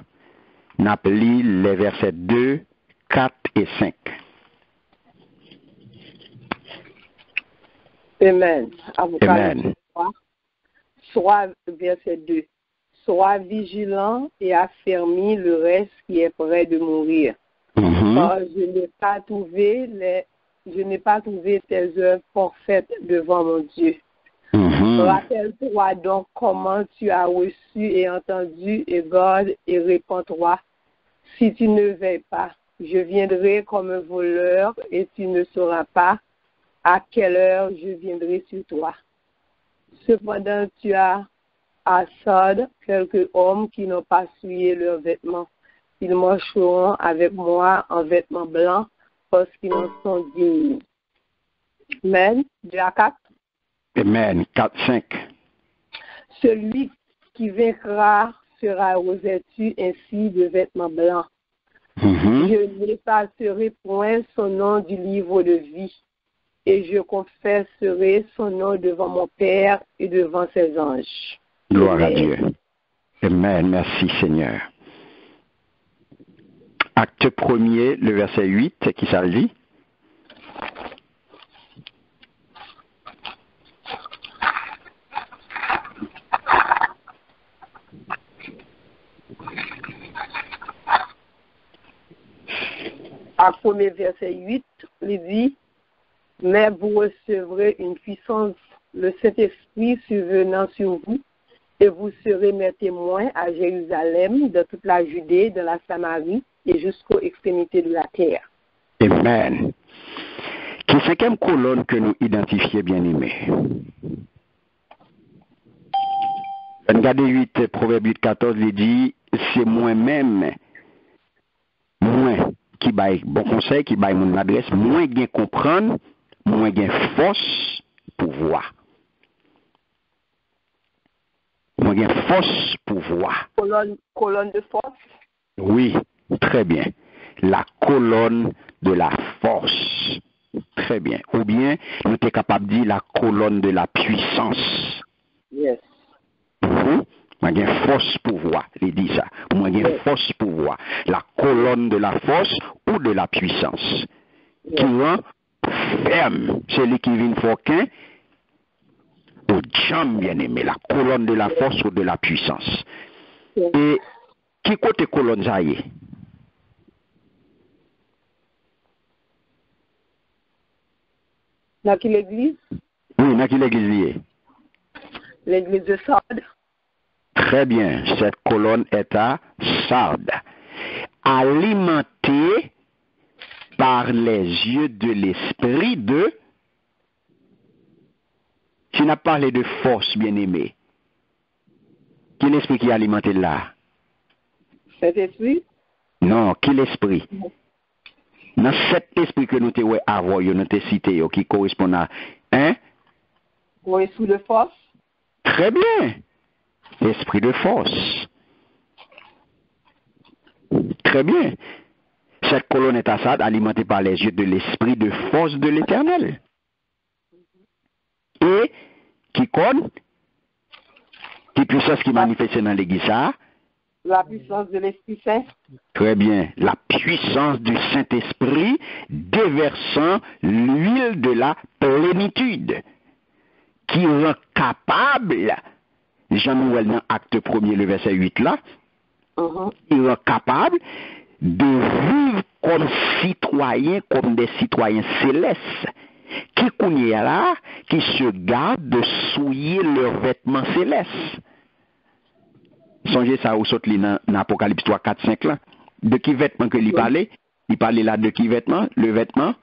on appelé les versets 2, 4 et 5. Amen. Apocalypse Amen. 3, soit verset 2. Sois vigilant et affermis le reste qui est près de mourir. Car je n'ai pas trouvé tes œuvres parfaites devant mon Dieu. Rappelle-toi donc comment tu as reçu et entendu et garde et répands-toi. Si tu ne veilles pas, je viendrai comme un voleur et tu ne sauras pas à quelle heure je viendrai sur toi. Cependant, tu as à Sardes quelques hommes qui n'ont pas souillé leurs vêtements. Ils marcheront avec moi en vêtements blancs parce qu'ils en sont dignes. Amen. Dieu à 4. Amen. 4, 5. Celui qui vaincra sera revêtu ainsi de vêtements blancs. Je n'effacerai point son nom du livre de vie, et je confesserai son nom devant mon Père et devant ses anges. Gloire à Dieu. Amen. Merci Seigneur. Acte 1er, le verset 8, qui ça dit? Acte 1er, verset 8, il dit, mais vous recevrez une puissance, le Saint-Esprit survenant sur vous, et vous serez mes témoins à Jérusalem, de toute la Judée, de la Samarie, et jusqu'aux extrémités de la terre. Amen. Qui est cinquième colonne que nous identifions, bien-aimés? Regardez 8, Proverbe 8, 14, il dit, c'est moi-même, moi, qui baille bon conseil, qui baille mon adresse, moins bien comprendre, moins bien force pour voir. Moins bien force pour voir. Colonne de force? Oui, très bien. La colonne de la force. Très bien. Ou bien, nous sommes capables de dire la colonne de la puissance. Yes. Moi, j'ai force pour voir. Il dit ça. Moi, j'ai force pour voir. La colonne de la force ou de la puissance. Qui rend ferme celui qui vient fauquin au jambes, bien aimé. La colonne de la force ou de la puissance. Et qui côté colonne ça y est? Dans quelle église? Oui, dans quelle église? L'église de Sardes. Très bien. Cette colonne est à Sardes. Alimentée par les yeux de l'esprit de... Tu n'as parlé de force, bien-aimé. Quel esprit qui est alimenté là? Cet esprit? Non, quel esprit? Dans cet esprit que nous t'avons avoir, nous t'avons cité, qui correspond à... Hein? Oui, sous de force. Très bien. Esprit de force. Très bien. Cette colonne est à Sardes, alimentée par les yeux de l'esprit de force de l'Éternel. Et qui connaît? Qui puissance qui manifeste dans l'église ça? La puissance de l'Esprit Saint. Très bien. La puissance du Saint-Esprit déversant l'huile de la plénitude qui rend capable, Jean-Noël dans acte 1er, le verset 8 là, il rend capable de vivre comme citoyens, comme des citoyens célestes, qui là, qui se gardent de souiller leurs vêtements célestes. Songez ça au saut dans Apocalypse 3, 4, 5 là. De qui vêtement que lui parlait? Il parlait là de qui vêtement? Le vêtement?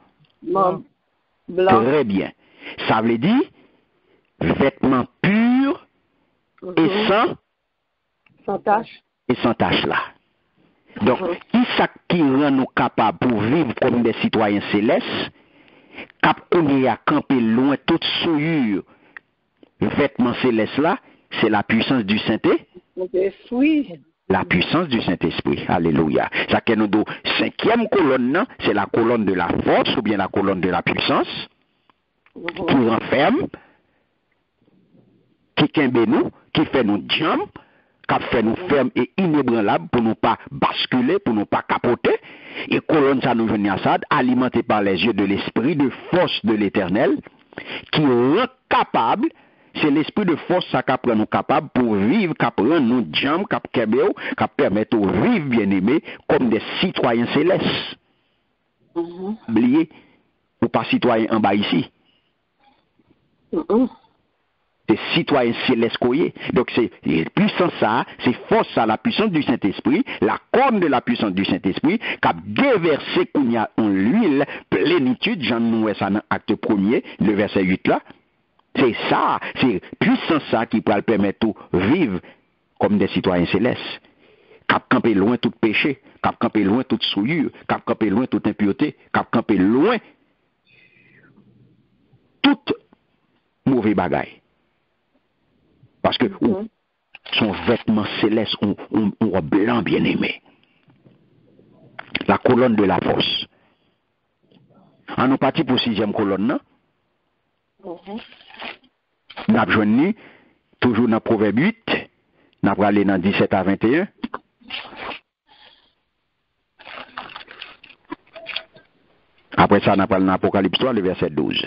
Blanc. Très bien. Ça veut dire vêtements purs et sans tache. Et sans tache là. Donc, qui ça qui rend nous capables pour vivre comme des citoyens célestes, cap on y a campé loin toute souillure, vêtements célestes là, c'est la puissance du Saint-Esprit. La puissance du Saint-Esprit. Alléluia. Ça que nous cinquième colonne, c'est la colonne de la force ou bien la colonne de la puissance qui renferme, qui kembe nous, qui fait nous jambes, qui fait nous fermes et inébranlables pour nous pas basculer, pour nous pas capoter. Et colonne ça nous venait à ça, alimentée par les yeux de l'esprit de force de l'Éternel, qui rend capable. C'est l'esprit de force ça qui rend nous capables pour vivre, qui rend nous jambes, qui permet de vivre bien aimés comme des citoyens célestes. Oubliez, ou pas citoyens en bas ici. C'est citoyens célestes. Donc c'est puissance ça, c'est force ça, la puissance du Saint-Esprit, la corne de la puissance du Saint-Esprit, qui a déversé qu'on y a en l'huile, plénitude, Jean nous ça dans acte 1er, le verset 8 là. C'est ça, c'est puissance ça qui peut le permettre de vivre comme des citoyens célestes. Cap camper loin tout péché, cap camper loin toute souillure, cap camper loin toute impureté, cap camper loin toute mauvais bagaille. Parce que son vêtement céleste, on blanc bien aimé. La colonne de la force. En nous parti pour 6e colonne, nous avons joint toujours dans Proverbe 8, nous allons aller dans 17 à 21. Après ça, nous allons dans Apocalypse 3, le verset 12.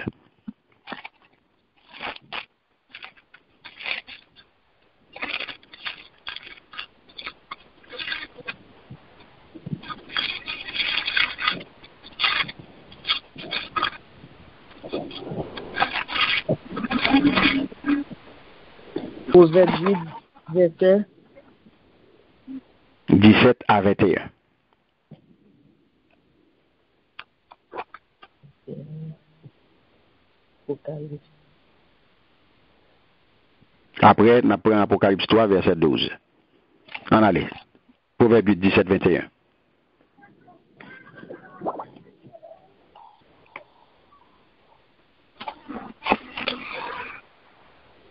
Proverbe 8, verset 17 à 21. Apocalypse. Après, nous prenons Apocalypse 3, verset 12. En allez. Proverbe 8, 17, 21.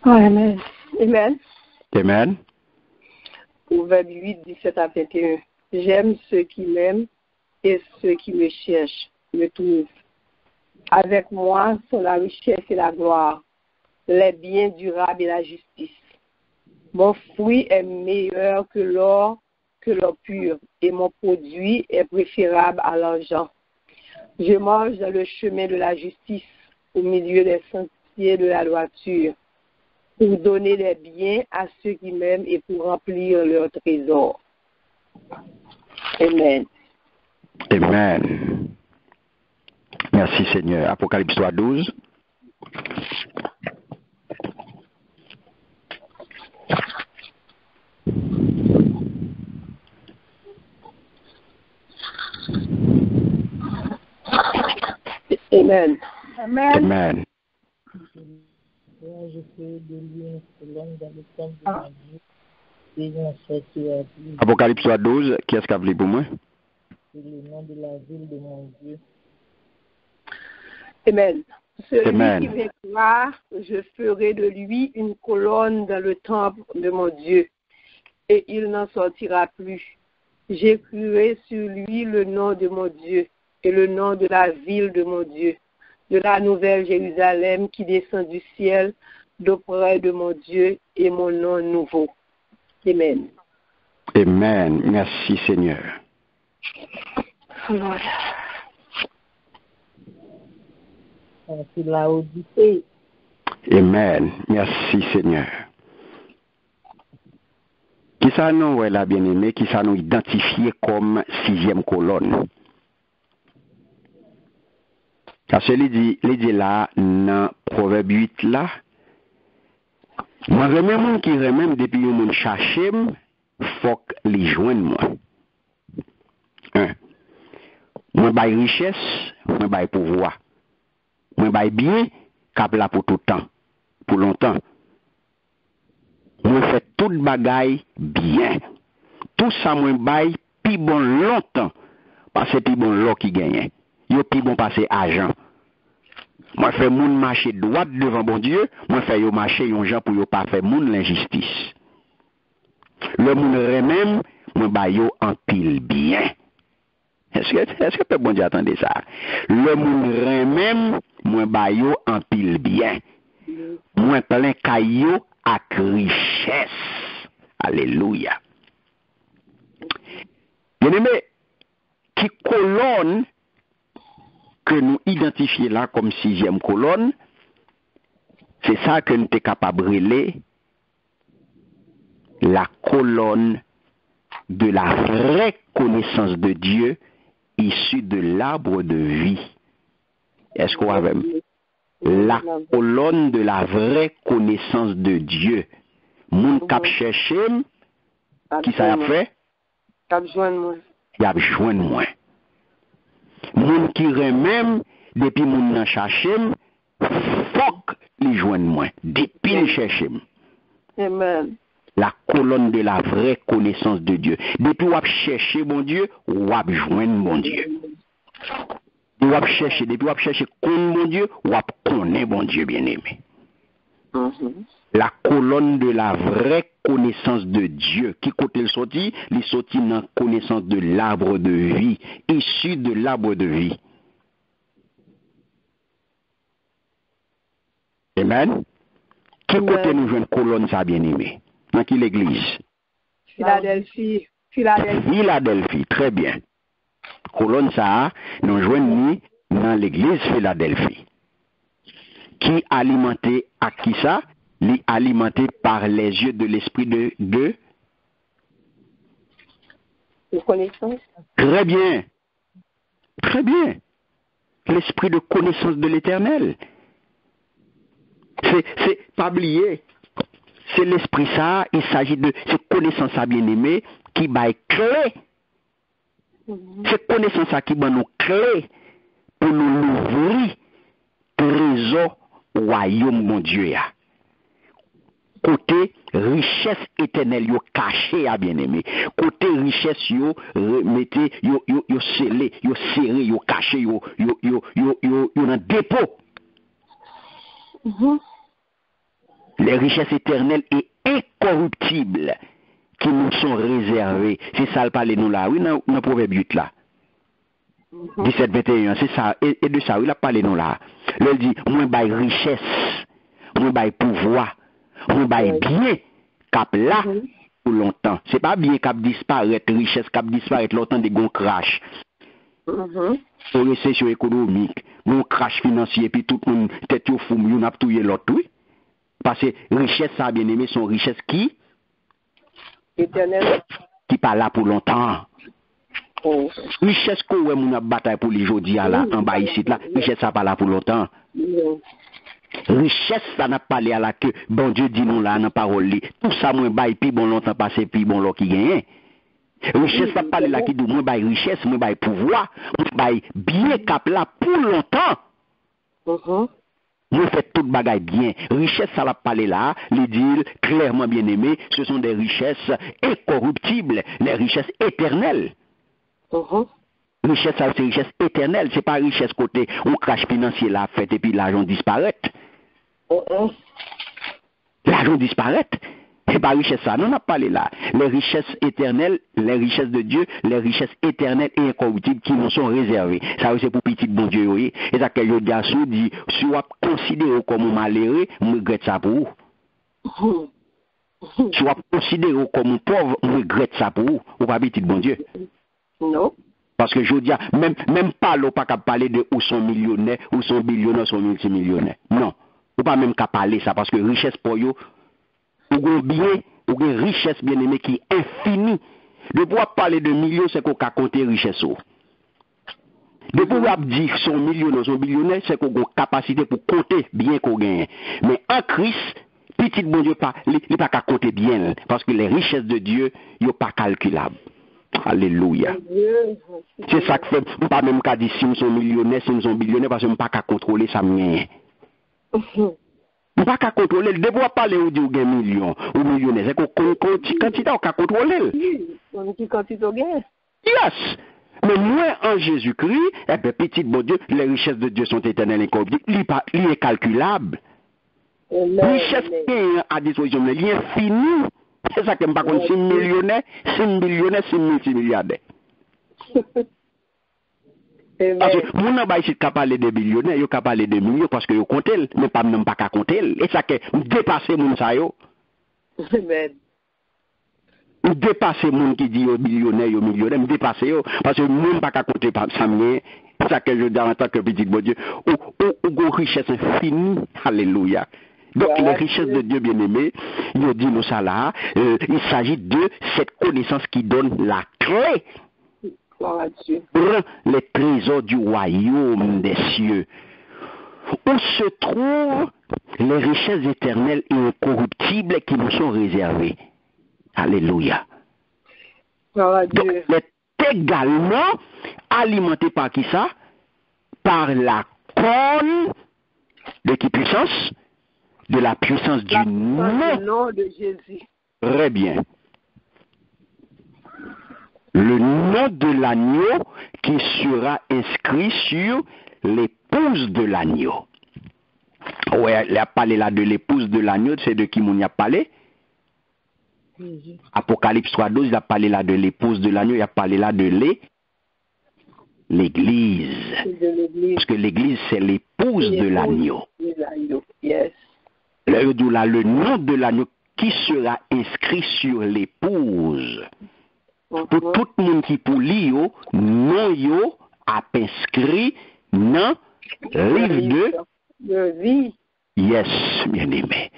Amen. Amen. Amen. Proverbe 8, 17 à 21. J'aime ceux qui m'aiment et ceux qui me cherchent me trouvent. Avec moi sont la richesse et la gloire, les biens durables et la justice. Mon fruit est meilleur que l'or pur, et mon produit est préférable à l'argent. Je marche dans le chemin de la justice, au milieu des sentiers de la droiture, pour donner les biens à ceux qui m'aiment et pour remplir leur trésor. Amen. Amen. Merci Seigneur. Apocalypse 3, 12. Amen. Amen. Je fais de lui une colonne dans le temple de mon Dieu. Et j'en sortirai plus. Apocalypse 3, 12. Qui est-ce qui a voulu pour moi? C'est le nom de la ville de mon Dieu. Amen. Celui Amen. qui vaincra, je ferai de lui une colonne dans le temple de mon Dieu, et il n'en sortira plus. J'écrirai sur lui le nom de mon Dieu et le nom de la ville de mon Dieu, de la nouvelle Jérusalem qui descend du ciel d'auprès de mon Dieu et mon nom nouveau. Amen. Amen. Merci Seigneur. C'est la Odyssée. Amen. Merci Seigneur. Qui ça nous, la bien-aimée, qui ça nous identifié comme 6e colonne? Parce que il dit là, dans Proverbe 8 là, moi, remets qui remets depuis que mon cherche, faut que les joignent moi. Moi, bail richesse, moi, bail pouvoir. Moi, bail bien, cap là pour tout le temps, pour longtemps. Moi, fait toute bagaille bien. Tout ça, moi, bail, puis bon longtemps. Parce que puis bon l'eau qui gagne. Yo puis bon passer argent. Moi, fait moun marcher droit devant bon Dieu. Moi, fait yo marcher yon gens pour yo pas faire moun l'injustice. Le moun remem, moi, bail yo en pile bien. Est-ce que bon Dieu attendait ça? Le moun remem, moi, bail yo en pile bien. Moi, plein caillou ak richesse. Alléluia. Bien-aimé, qui colonne que nous identifions là comme 6e colonne, c'est ça que nous sommes capables de relayer la colonne de la vraie connaissance de Dieu issue de l'arbre de vie. Est-ce qu'on a même la colonne de la vraie connaissance de Dieu? Moun kap cherche, qui ça a fait? Cap joindre moi. Il a besoin de moi. Moun qui remem, depuis moun nan cherche, faut li joindre moi. Depuis il cherche. Amen. La colonne de la vraie connaissance de Dieu. Depuis ou chercher bon Dieu, ou joindre bon Dieu. Ou chercher, depuis ou chercher connaître bon Dieu, ou connaître bon Dieu bien-aimé. La colonne de la vraie connaissance de Dieu. Qui côté le sorti? Il sorti dans connaissance de l'arbre de vie, issu de l'arbre de vie. Amen. Qui côté nous jouons une colonne ça bien aimé? Dans qui l'église? Philadelphie. Philadelphie, très bien. Colonne ça, nous jouons dans l'église Philadelphie. Qui alimenté à qui ça? Alimenté par les yeux de l'esprit de connaissance. Très bien. Très bien. L'esprit de connaissance de l'éternel. C'est pas oublier. C'est l'esprit ça, il s'agit de cette connaissance ça bien aimé qui baille clé. Cette connaissance ça qui va nous clé pour nous ouvrir trésor royaume mon Dieu. Côté richesse éternelle yo caché à bien-aimé, côté richesse yo mettez yo scellé, yo serré, yo caché, yo dans dépôt. Les richesses éternelles et incorruptibles qui nous sont réservées. C'est ça le parler nous là. Oui, dans le proverbe 8 là. 17-21, c'est ça. Et de ça, il a parlé nous là. Il dit, moi bail richesse, moi bail pouvoir, moi bail bien, cap là pour longtemps. C'est pas bien cap disparaître, richesse cap disparaître longtemps de gon crash. Pour récession économique, gon crash financier, puis tout le monde tête au fou, on a tout l'autre, oui. Parce que richesse, ça bien aimé, son richesse qui? Éternel. Qui pas là pour longtemps. Richesse qu'on ouais mon bataille pour les jours là en bas ici là, richesse ça pas là pour longtemps. Richesse ça n'a pas là là que bon Dieu dit nous là dans parole tout ça moins bail puis bon longtemps passé puis bon l'autre qui gagne. Richesse ça pas là qui dit moins bail richesse, moins bail pouvoir, moins bail bien cap là pour longtemps. Nous fait toute bagaille bien. Richesse, ça va parler là, les dit clairement bien aimé, ce sont des richesses incorruptibles, les richesses éternelles. Richesse, ça c'est richesse éternelle, c'est pas richesse côté, on crash financier là, fait et puis l'argent disparaît. L'argent disparaît. C'est pas richesse ça, non, on a parlé là. Les richesses éternelles, les richesses de Dieu, les richesses éternelles et incorruptibles qui nous sont réservées. Ça c'est pour petit bon Dieu, oui. Et ça que le garçon dit, si on considère comme malheureux, je regrette ça pour vous. Si on considère comme pauvre, je regrette ça pour vous. Ou pas petit bon Dieu. Non. Parce que je dis, même pas l'on pas qu'à parler de où sont millionnaires, où sont billionnaires, sont multimillionnaires. Non. Ou pas même qu'à parler ça, parce que richesse pour eux, ou un bien, ou une richesse bien aimée qui est infinie. De pouvoir parler de millions, c'est qu'on a compté richesse. De pouvoir dire son millionnaire, son billionnaire, c'est qu'on a une capacité pour compter bien qu'on gagne. Mais en Christ, petit bon Dieu, il n'est pas qu'à compter bien, parce que les richesses de Dieu, ils ne sont pas calculables. Alléluia. C'est ça que fait, on pas même qu'à dire si nous sommes millionnaires, si nous sommes billionnaires, parce qu'on ne peut pas qu'à contrôler ça. On pas qu'à contrôler, de pouvoir parler ou dire qu'il y a millions ou millionnaires, c'est qu'on quantité on qu'à contrôler. On dit quantité on gagne. Yes. Mais moi, en Jésus-Christ, eh bien, petit bon Dieu, les richesses de Dieu sont éternelles et incorruptibles, il est calculable. Richesse qui est à disposition, il est infini. C'est ça que je ne sais pas, 6 millionnaires, 6 billionnaires, 6 multimilliardaires. Parce que mon n'a pas ici qu'à parler de billionnaires, il qu'à parler de millions parce que yo compte mais pas même pas qu'à compter. Et ça que dépasser mon ça yo. Amen. Ou dépasser mon qui dit yo billionnaire, yo millionnaire, me dépasser yo parce que mon pas qu'à compter pas ça me ça que je dis en tant que petit bon Dieu ou richesse infinie. Alléluia. Donc les richesses de Dieu bien-aimé, il dit nous ça là, il s'agit de cette connaissance qui donne la clé pour les trésors du royaume des cieux, où se trouvent les richesses éternelles et incorruptibles qui nous sont réservées. Alléluia. Donc, il est également alimenté par qui ça? Par la corne de qui puissance? De la puissance du nom de Jésus. Très bien. Le nom de l'agneau qui sera inscrit sur l'épouse de l'agneau. Ouais, il a parlé là de l'épouse de l'agneau, c'est de qui on y a parlé? Apocalypse 3.12, il a parlé là de l'épouse de l'agneau, il a parlé là de l'église. Parce que l'église, c'est l'épouse de l'agneau. Yes. le nom de l'agneau qui sera inscrit sur l'épouse. Pour tout le monde qui pour lire, non yo a inscrit dans livre de vie. Yes, bien aimé.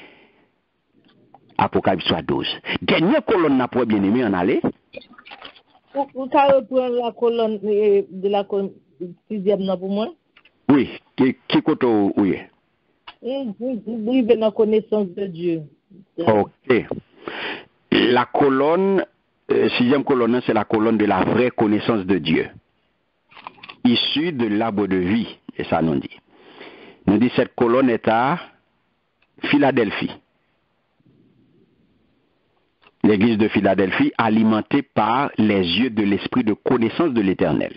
Apocalypse 12. Dernière colonne n'a pas bien aimé en aller. Vous pouvez reprendre la colonne de la sixième pour moi? Oui, qui côté oui. Oui, dans la connaissance de Dieu. Ok. La colonne, sixième colonne, c'est la colonne de la vraie connaissance de Dieu, issue de l'arbre de vie, et ça nous dit. Nous dit cette colonne est à Philadelphie. L'église de Philadelphie, alimentée par les yeux de l'esprit de connaissance de l'Éternel.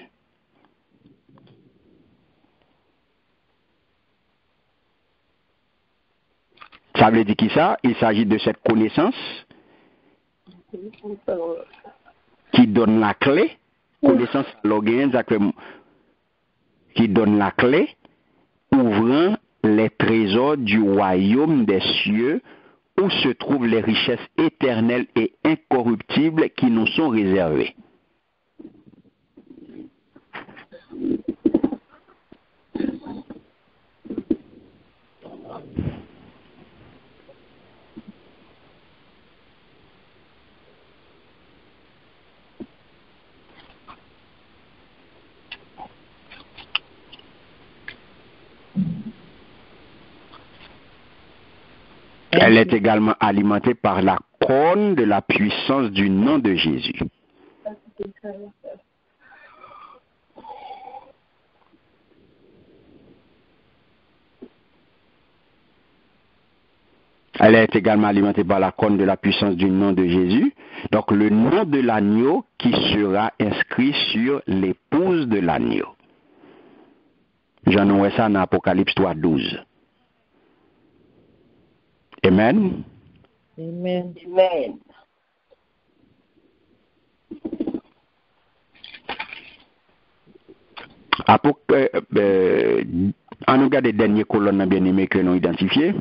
Ça veut dire qui ça? Il s'agit de cette connaissance qui donne la clé, connaissance qui donne la clé, ouvrant les trésors du royaume des cieux où se trouvent les richesses éternelles et incorruptibles qui nous sont réservées. Elle est également alimentée par la couronne de la puissance du nom de Jésus. Elle est également alimentée par la couronne de la puissance du nom de Jésus. Donc le nom de l'agneau qui sera inscrit sur l'épouse de l'agneau. J'en vois ça dans Apocalypse 3:12. Amen. Amen. Amen. On regarde les dernières colonnes bien aimées que nous identifiées.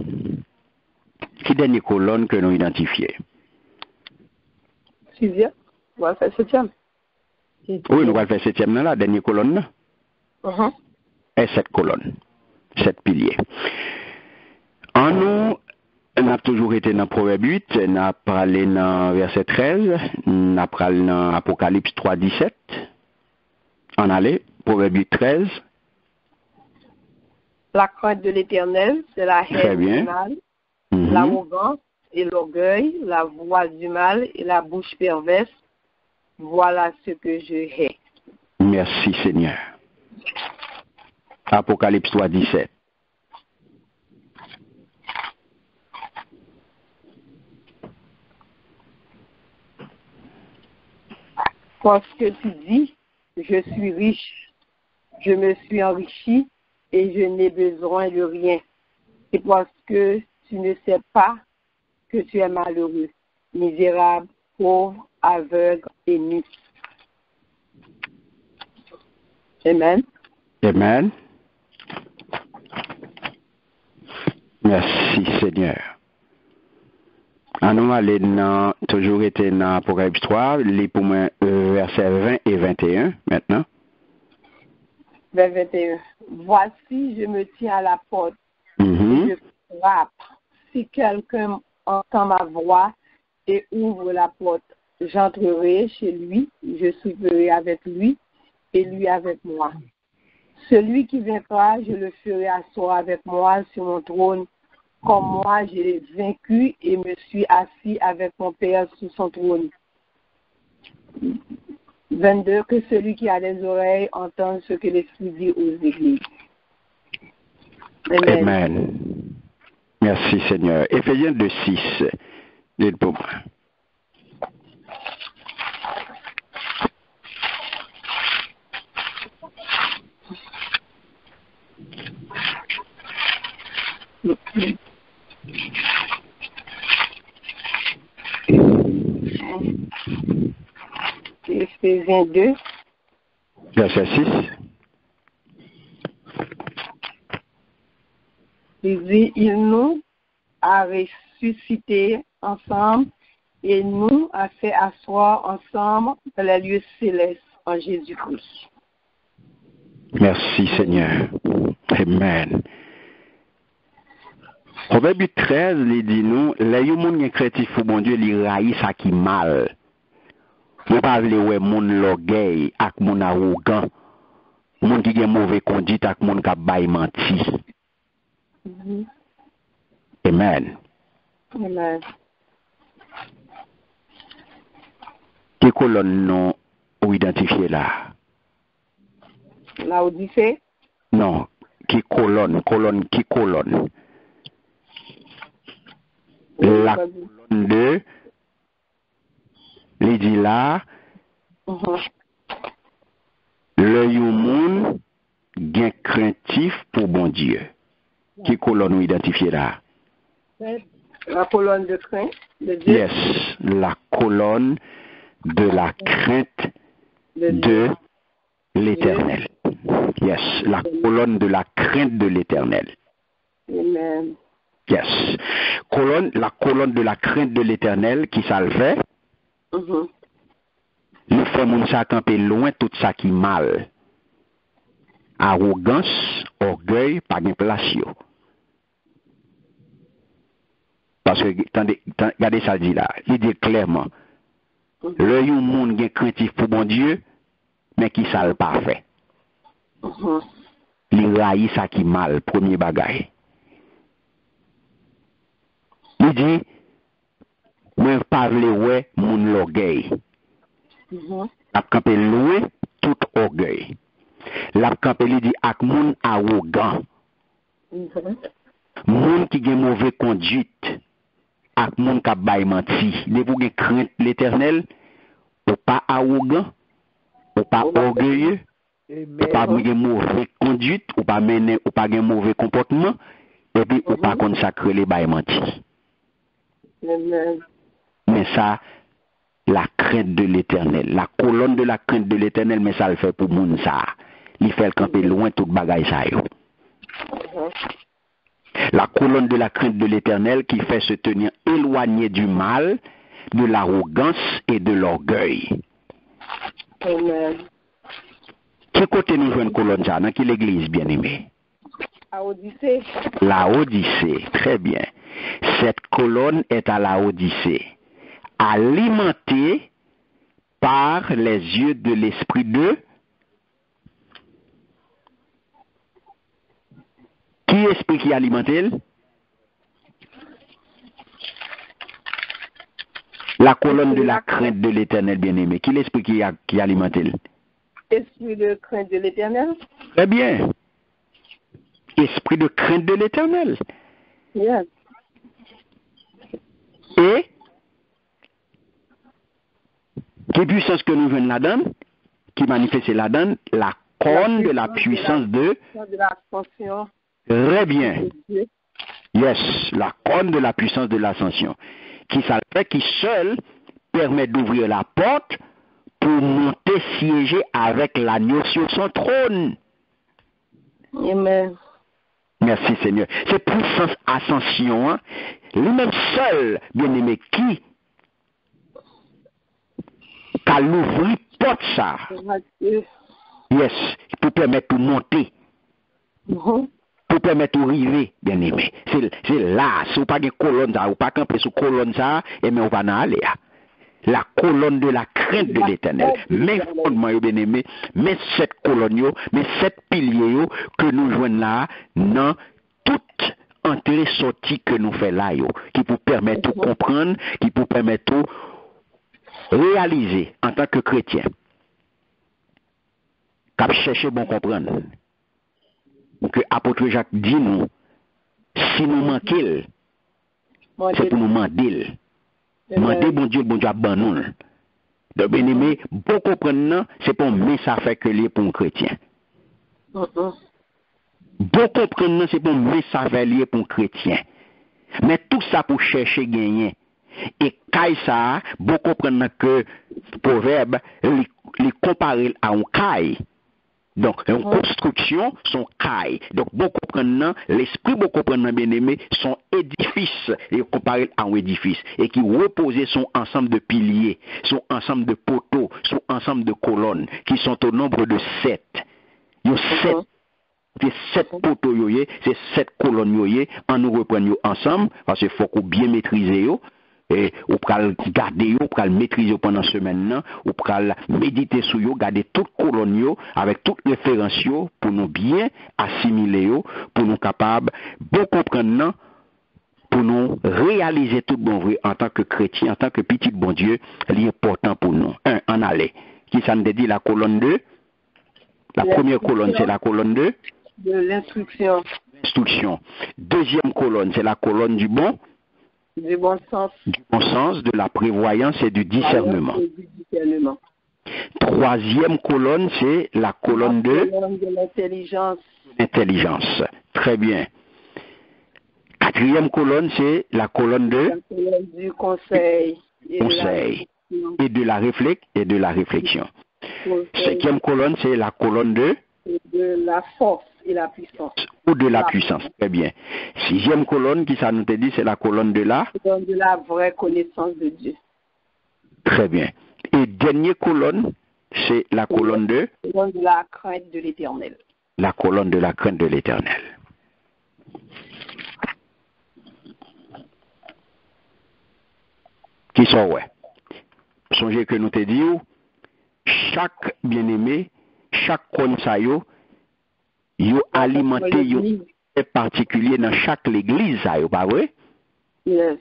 Qui dernière colonne que nous identifiées? Sixième. On va faire septième. Oui, nous allons faire septième là, la dernière colonne. Et cette colonne, sept piliers. En nous, on a toujours été dans Proverbe 8, on a parlé dans verset 13, on a parlé dans Apocalypse 3:17. On allait, Proverbe 8, 13. La crainte de l'Éternel, c'est la haine du mal, l'arrogance et l'orgueil, la voix du mal et la bouche perverse. Voilà ce que je hais. Merci Seigneur. Apocalypse 3:17. Parce que tu dis, je suis riche, je me suis enrichi et je n'ai besoin de rien. Et parce que tu ne sais pas que tu es malheureux, misérable, pauvre, aveugle et nu. Amen. Amen. Merci Seigneur. On allait toujours été dans Apocalypse 3, les pour moi versets 20 et 21 maintenant. Vers 21. Voici, je me tiens à la porte et je frappe. Si quelqu'un entend ma voix et ouvre la porte, j'entrerai chez lui, je souperai avec lui et lui avec moi. Celui qui vaincra, je le ferai asseoir avec moi sur mon trône, comme moi j'ai vaincu et me suis assis avec mon Père sur son trône. 22. Que celui qui a des oreilles entende ce que l'Esprit dit aux églises. Amen. Amen. Merci Seigneur. Éphésiens 2:6. Dites pour moi. Éphésiens 2. Verset 6. Il dit, il nous a ressuscité ensemble et nous a fait asseoir ensemble dans les lieux célestes en Jésus-Christ. Merci Seigneur. Amen. Proverbe 13, il dit nous, les gens qui sont créatifs pour bon Dieu, ils raillent ça qui mal. Vous parlez ouais mon l'orgueil avec mon arrogant, mon qui a mauvais conduite avec mon qui a bail menti. Amen. Amen. Quelle colonne non ou identifié là? La Odyssée? Non, qui colonne? La colonne de il dit là, le yon gain craintif pour bon Dieu. Qui colonne ou identifié là? La colonne de crainte de Dieu. Yes, la colonne de la crainte de l'Éternel. Yes, la colonne de la crainte de l'Éternel. Amen. Yes. La colonne de la crainte de l'Éternel, qui ça le fait? Il fait mon ça camper loin tout ça qui mal. Arrogance, orgueil, pas de place. Parce que, regardez ça dit là, il dit clairement, le yon monde gen craintif pour bon Dieu, mais qui ça le pas fait. Il raille ça qui mal, premier bagage. Il dit, moi parle ouais mon l'orgueil. La campé loin tout orgueil. La campé il dit ak moun arrogant. Moun qui gen mauvais conduite ak moun ka bay menti. De vous gen crainte l'Éternel, ou pas arrogant, ou pas orgueilleux, ou pas gen mauvais conduite, ou pas mener, ou pas gen mauvais comportement, et puis ou pas consacrer les bay menti. Amen. Mais ça, la crainte de l'Éternel, la colonne de la crainte de l'Éternel, mais ça le fait pour moun ça. Il fait le camper loin tout bagay ça yo. La colonne de la crainte de l'Éternel qui fait se tenir éloigné du mal, de l'arrogance et de l'orgueil. Amen. Qui côté nous jouons une colonne ça, dans quelle église bien aimée? La Odyssée. La Odyssée, très bien. Cette colonne est à la Odyssée, alimentée par les yeux de l'esprit de qui esprit qui alimente la colonne de la crainte de l'Éternel bien-aimé. Qui l'esprit qui alimente Esprit de crainte de l'Éternel. Très bien. Esprit de crainte de l'Éternel. Yes. Et quelle puissance que nous venons là-dedans, qui manifeste là-dedans, la corne de la puissance de l'ascension. Très bien. Yes, la corne de la puissance de l'ascension. Qui s'appelle, qui seul permet d'ouvrir la porte pour monter siéger avec l'agneau sur son trône. Amen. Merci Seigneur. C'est puissance ascension, hein? Lui-même seul, bien-aimé, qui a l'ouvrir porte ça. Yes, pour permettre de monter. Pour permettre de arriver, bien-aimé. C'est là, si vous n'avez pas de colonne, ou pas camper sur colonne ça, et mais on va en aller. La colonne de la crainte de l'Éternel. Mais fondement, bien-aimé, mais cette colonne, mais cette pilier que nous joignons là, dans toute entrée sortie que nous faisons là, qui vous permet de comprendre, qui vous permet de réaliser en tant que chrétien. Cap chercher bon comprendre. Que apôtre Jacques dit nous, si nous manquons, c'est pour nous demander. Demander bon Dieu a ban nous. Donc bien aimé, bon comprendre, c'est pour mais ça fait que lié pour un chrétien. Bon comprendre, c'est pour mais ça fait lié pour un chrétien. Mais tout ça pour chercher gagner. Et caille ça, bon comprendre que proverbe, les comparer à un caille. Donc, une construction, son caille. Donc, beaucoup comprendre, l'esprit pour comprendre, bien aimé, son édifice, et comparé à un édifice, et qui reposait son ensemble de piliers, son ensemble de poteaux, son ensemble de colonnes, qui sont au nombre de 7. Il y a 7. C'est 7 poteaux, c'est 7 colonnes, en nous reprenons ensemble, parce qu'il faut qu'on bien maîtriser, et ou pral garder ou pral maîtriser pendant semaine ou pral méditer sur yo, garder toute colonne yo avec toute référence yo pour nous bien assimiler yo, pour nous capable bon comprendre pour nous réaliser tout bon vrai en tant que chrétien, en tant que petit bon Dieu, l'important pour nous. En aller. Qui ça nous dit la colonne 2? La première colonne c'est la colonne 2 de l'instruction. Instruction. Deuxième colonne c'est la colonne du bon sens. Du bon sens, de la prévoyance et du discernement. Troisième colonne, c'est la colonne de l'intelligence. Intelligence. Très bien. Quatrième colonne, c'est la colonne du conseil. Et de la réflexion. Cinquième colonne, c'est la colonne de la force et la puissance. Ou de la puissance, très bien. Sixième colonne, qui ça nous te dit, c'est la colonne de la vraie connaissance de Dieu. Très bien. Et dernière colonne, c'est la colonne de la crainte de l'Éternel. La colonne de la crainte de l'Éternel. Qui sont, ouais. Songez que nous te dit, chaque bien-aimé, chaque colonne ça yo alimenté yo est particulier dans chaque église ça yo, pas vrai? Yes.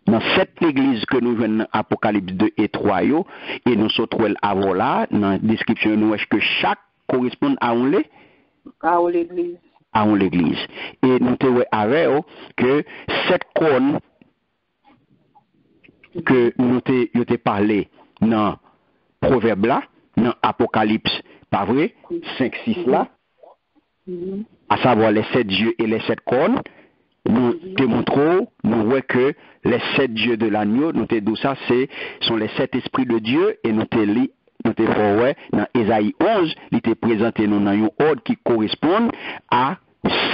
Dans cette église que nous venons Apocalypse 2 et 3 yo, et nous sommes avant là dans la description nous est que chaque correspond à l'église. À l'église. Et nous te avec que cette colonne que nous te parlé dans Proverbe là, dans Apocalypse, pas vrai? 5, 6 là, à savoir les 7 dieux et les 7 cornes, nous démontrons, nous voyons que les 7 dieux de l'agneau, nous te disons ça, sont les 7 esprits de Dieu, et nous te lis, nous te faisons dans Ésaïe 11, il te présenté nous dans un ordre qui correspond à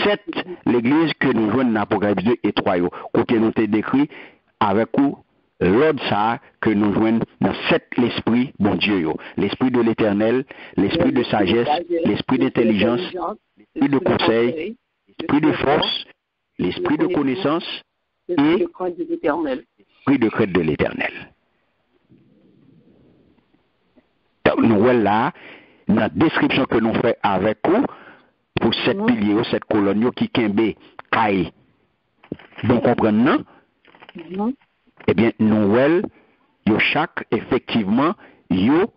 7 l'église que nous jouons dans Apocalypse 2 et 3. Côté nous te décrit avec où l'ordre ça que nous joignons dans 7 l'esprit, bon Dieu, l'esprit de l'éternel, l'esprit de sagesse, l'esprit d'intelligence, l'esprit de conseil, l'esprit de force, l'esprit de connaissance et l'esprit de crainte de l'éternel. Nous voilà là, la description que nous faisons avec vous, pour cette piliers, cette colonne qui kembe, caille, bon comprendre, non? Eh bien, Noël, yo chaque, effectivement, yo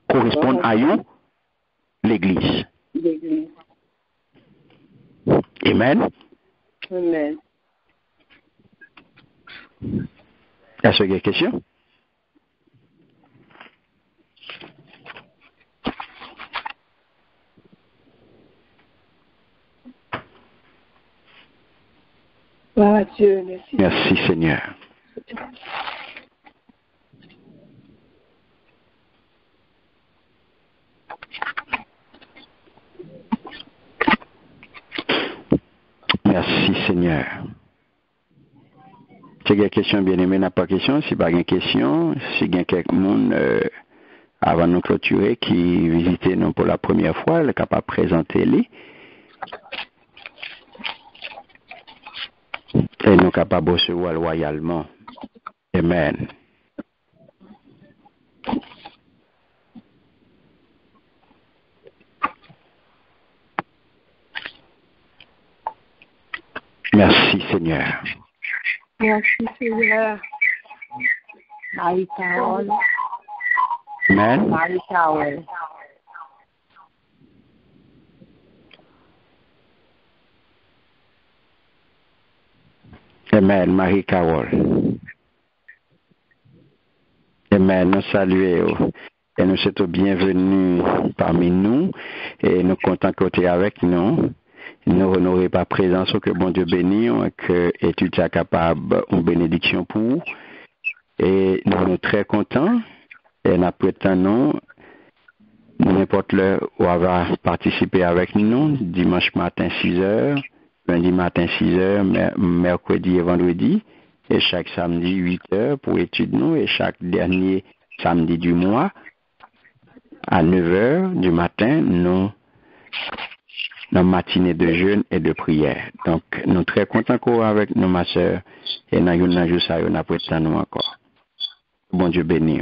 correspond à yo l'église. Amen. Amen. Est-ce qu'il y a une question? Ah, Dieu, merci. Merci Seigneur. Merci Seigneur. Si il y a une question, bien aimé, n'a pas de question. Si pas une question, si il y a quelqu'un avant de nous clôturer qui visitait nous pour la première fois, elle est capable de présenter les. Et nous capables de recevoir loyalement. Amen. Merci Seigneur. Merci Seigneur. Marie-Carole. Amen. Marie-Carole. Amen, Marie-Carole. Amen, nous saluons et nous souhaitons bienvenue parmi nous et nous comptons que tu es avec nous. Nous honorer par présence que bon Dieu bénit, que tu es capable une bénédiction pour nous. Et nous sommes très contents et nous prétendons n'importe l'heure où elle va participer avec nous, dimanche matin 6h, lundi matin 6h, mercredi et vendredi, et chaque samedi 8h pour études nous, et chaque dernier samedi du mois, à 9h du matin, nous matinée de jeûne et de prière. Donc, nous sommes très contents encore avec nos ma soeur, et nous avons ça, nous avons nous encore. Bon Dieu béni.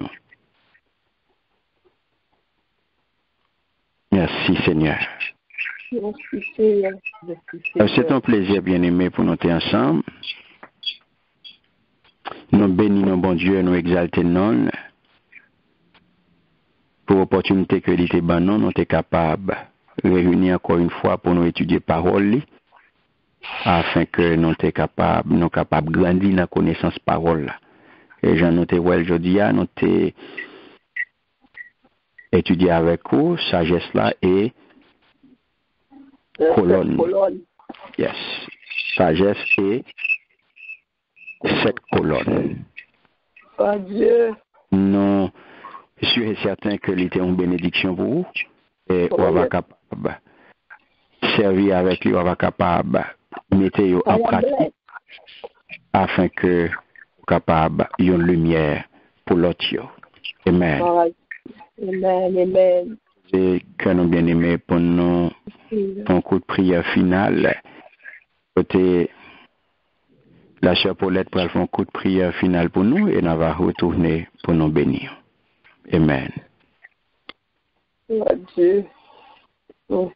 Merci Seigneur. C'est un plaisir bien aimé pour nous être ensemble. Nous bénissons bon Dieu, nous exaltons non pour l'opportunité que l'ité ban nous sommes capables de réunir encore une fois pour nous étudier parole afin que nous sommes capables de grandir dans la connaissance parole. Et j'en note aujourd'hui, nous avons étudié avec vous, sagesse là et colonne. Yes. Sagesse et 7 colonnes. Oh Dieu. Non, je suis certain que l'était une bénédiction pour vous. Et on va capable servir avec lui, on va capable mettre en pratique afin que capable une lumière pour l'autre. Amen. Amen. Et que nous bien aimés pour nous un coup de prière final. Côté la sœur Paulette pour faire un coup de prière final pour nous et nous va retourner pour nous bénir. Amen. Oh Dieu. Oh.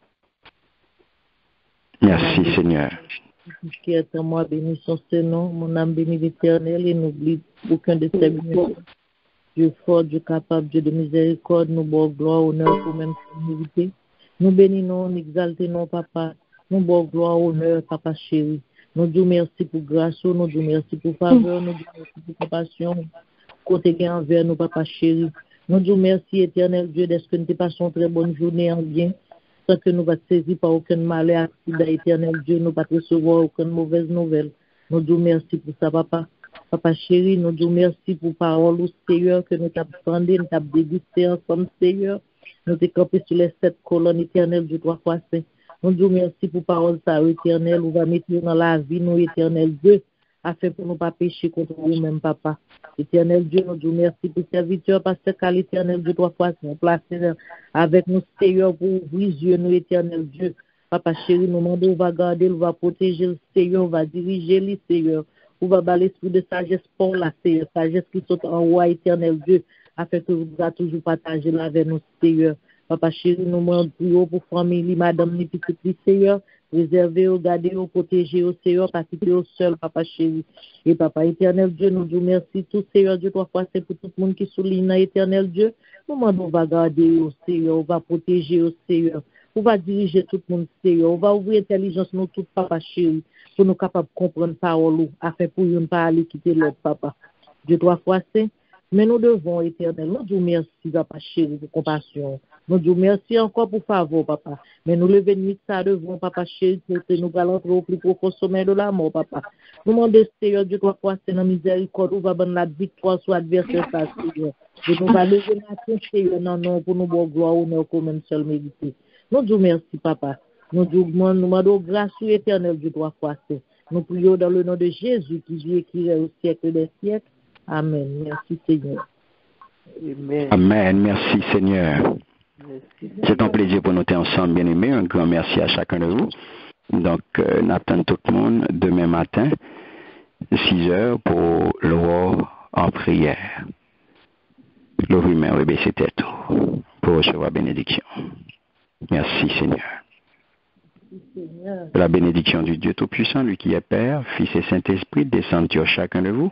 Merci Seigneur. Qui est en moi, béni son Seigneur, mon âme bénit l'Éternel et n'oublie aucun de ses bénédictions. Dieu fort, Dieu capable, Dieu de miséricorde, nous bon gloire, honneur pour même mériter. Nous bénissons, nous exaltons, papa. Nous bon gloire, honneur, papa chéri. Nous disons merci pour grâce, nous disons merci pour faveur, nous disons merci pour compassion. Côté qui envers nous, papa chéri. Nous disons merci, éternel Dieu, d'être que nous te passons une très bonne journée en bien. Sans que nous ne saisir par aucun malheur, accident, éternel Dieu, nous ne pas recevoir aucune mauvaise nouvelle. Nous disons merci pour ça, papa. Papa chéri, nous disons merci pour parole au Seigneur que nous t'apprenons, nous t'avons dégusté ensemble, Seigneur. Nous t'avons campé sur les 7 colonnes éternelles du 3 fois saint. Nous disons merci pour parole ça, éternel. Nous va mettre dans la vie, nous, éternel Dieu, afin pour nous pas pécher contre vous-même, papa. Éternel Dieu, nous disons merci pour serviteur, parce que l'éternel Dieu 3 fois saint, placé avec nous, Seigneur, pour ouvrir les yeux, nous, éternel Dieu. Papa chéri, nous demandons, on va garder, on va protéger le Seigneur, on va diriger le Seigneur. On va balayer l'esprit de sagesse pour la Seigneur, sagesse qui saute en roi éternel Dieu, afin que vous va toujours partager la avec nous, Seigneur. Papa chéri, nous demandons pour famille, madame, les petites Seigneur, préserver, garder, protéger au Seigneur, pas quitter au seul, papa chéri. Et papa éternel Dieu, nous disons merci tout, Seigneur Dieu, 3 fois, c'est pour tout le monde qui souligne, éternel Dieu. Nous demandons, on va garder au Seigneur, on va protéger au Seigneur. On va diriger tout le monde, Seigneur. On va ouvrir l'intelligence, nous, tout, papa chéri, pour nous capables de comprendre parole, afin pour nous ne pas aller quitter l'autre, papa. Dieu 3 fois saint, mais nous devons, éternel, nous disons merci, papa chéri, pour compassion. Nous disons merci encore pour faveur, papa. Mais nous levons nuit ça devant, papa chéri, pour que nous allons au plus profond sommet de la mort, papa. Nous demandons, Seigneur, Dieu 3 fois saint, dans miséricorde, où va donner la victoire sur l'adversaire, Seigneur. Et nous allons lever la Seigneur, non, pour nous bon gloire, honneur, comme même seul mérité. Nous disons merci, papa. Nous demandons grâce éternelle du 3 fois saint. Nous prions dans le nom de Jésus qui vit et qui est au siècle des siècles. Amen. Merci, Seigneur. Amen. Amen. Merci, Seigneur. C'est un plaisir pour nous être ensemble, bien aimés. Un grand merci à chacun de vous. Donc, n'attendons tout le monde demain matin, 6h, pour l'heure en prière. L'ouvrir et baisser tête pour recevoir bénédiction. Merci, Seigneur. La bénédiction du Dieu Tout-Puissant, lui qui est Père, Fils et Saint-Esprit, descende sur chacun de vous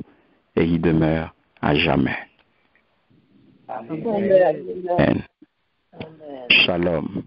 et il demeure à jamais. Amen. Amen. Shalom.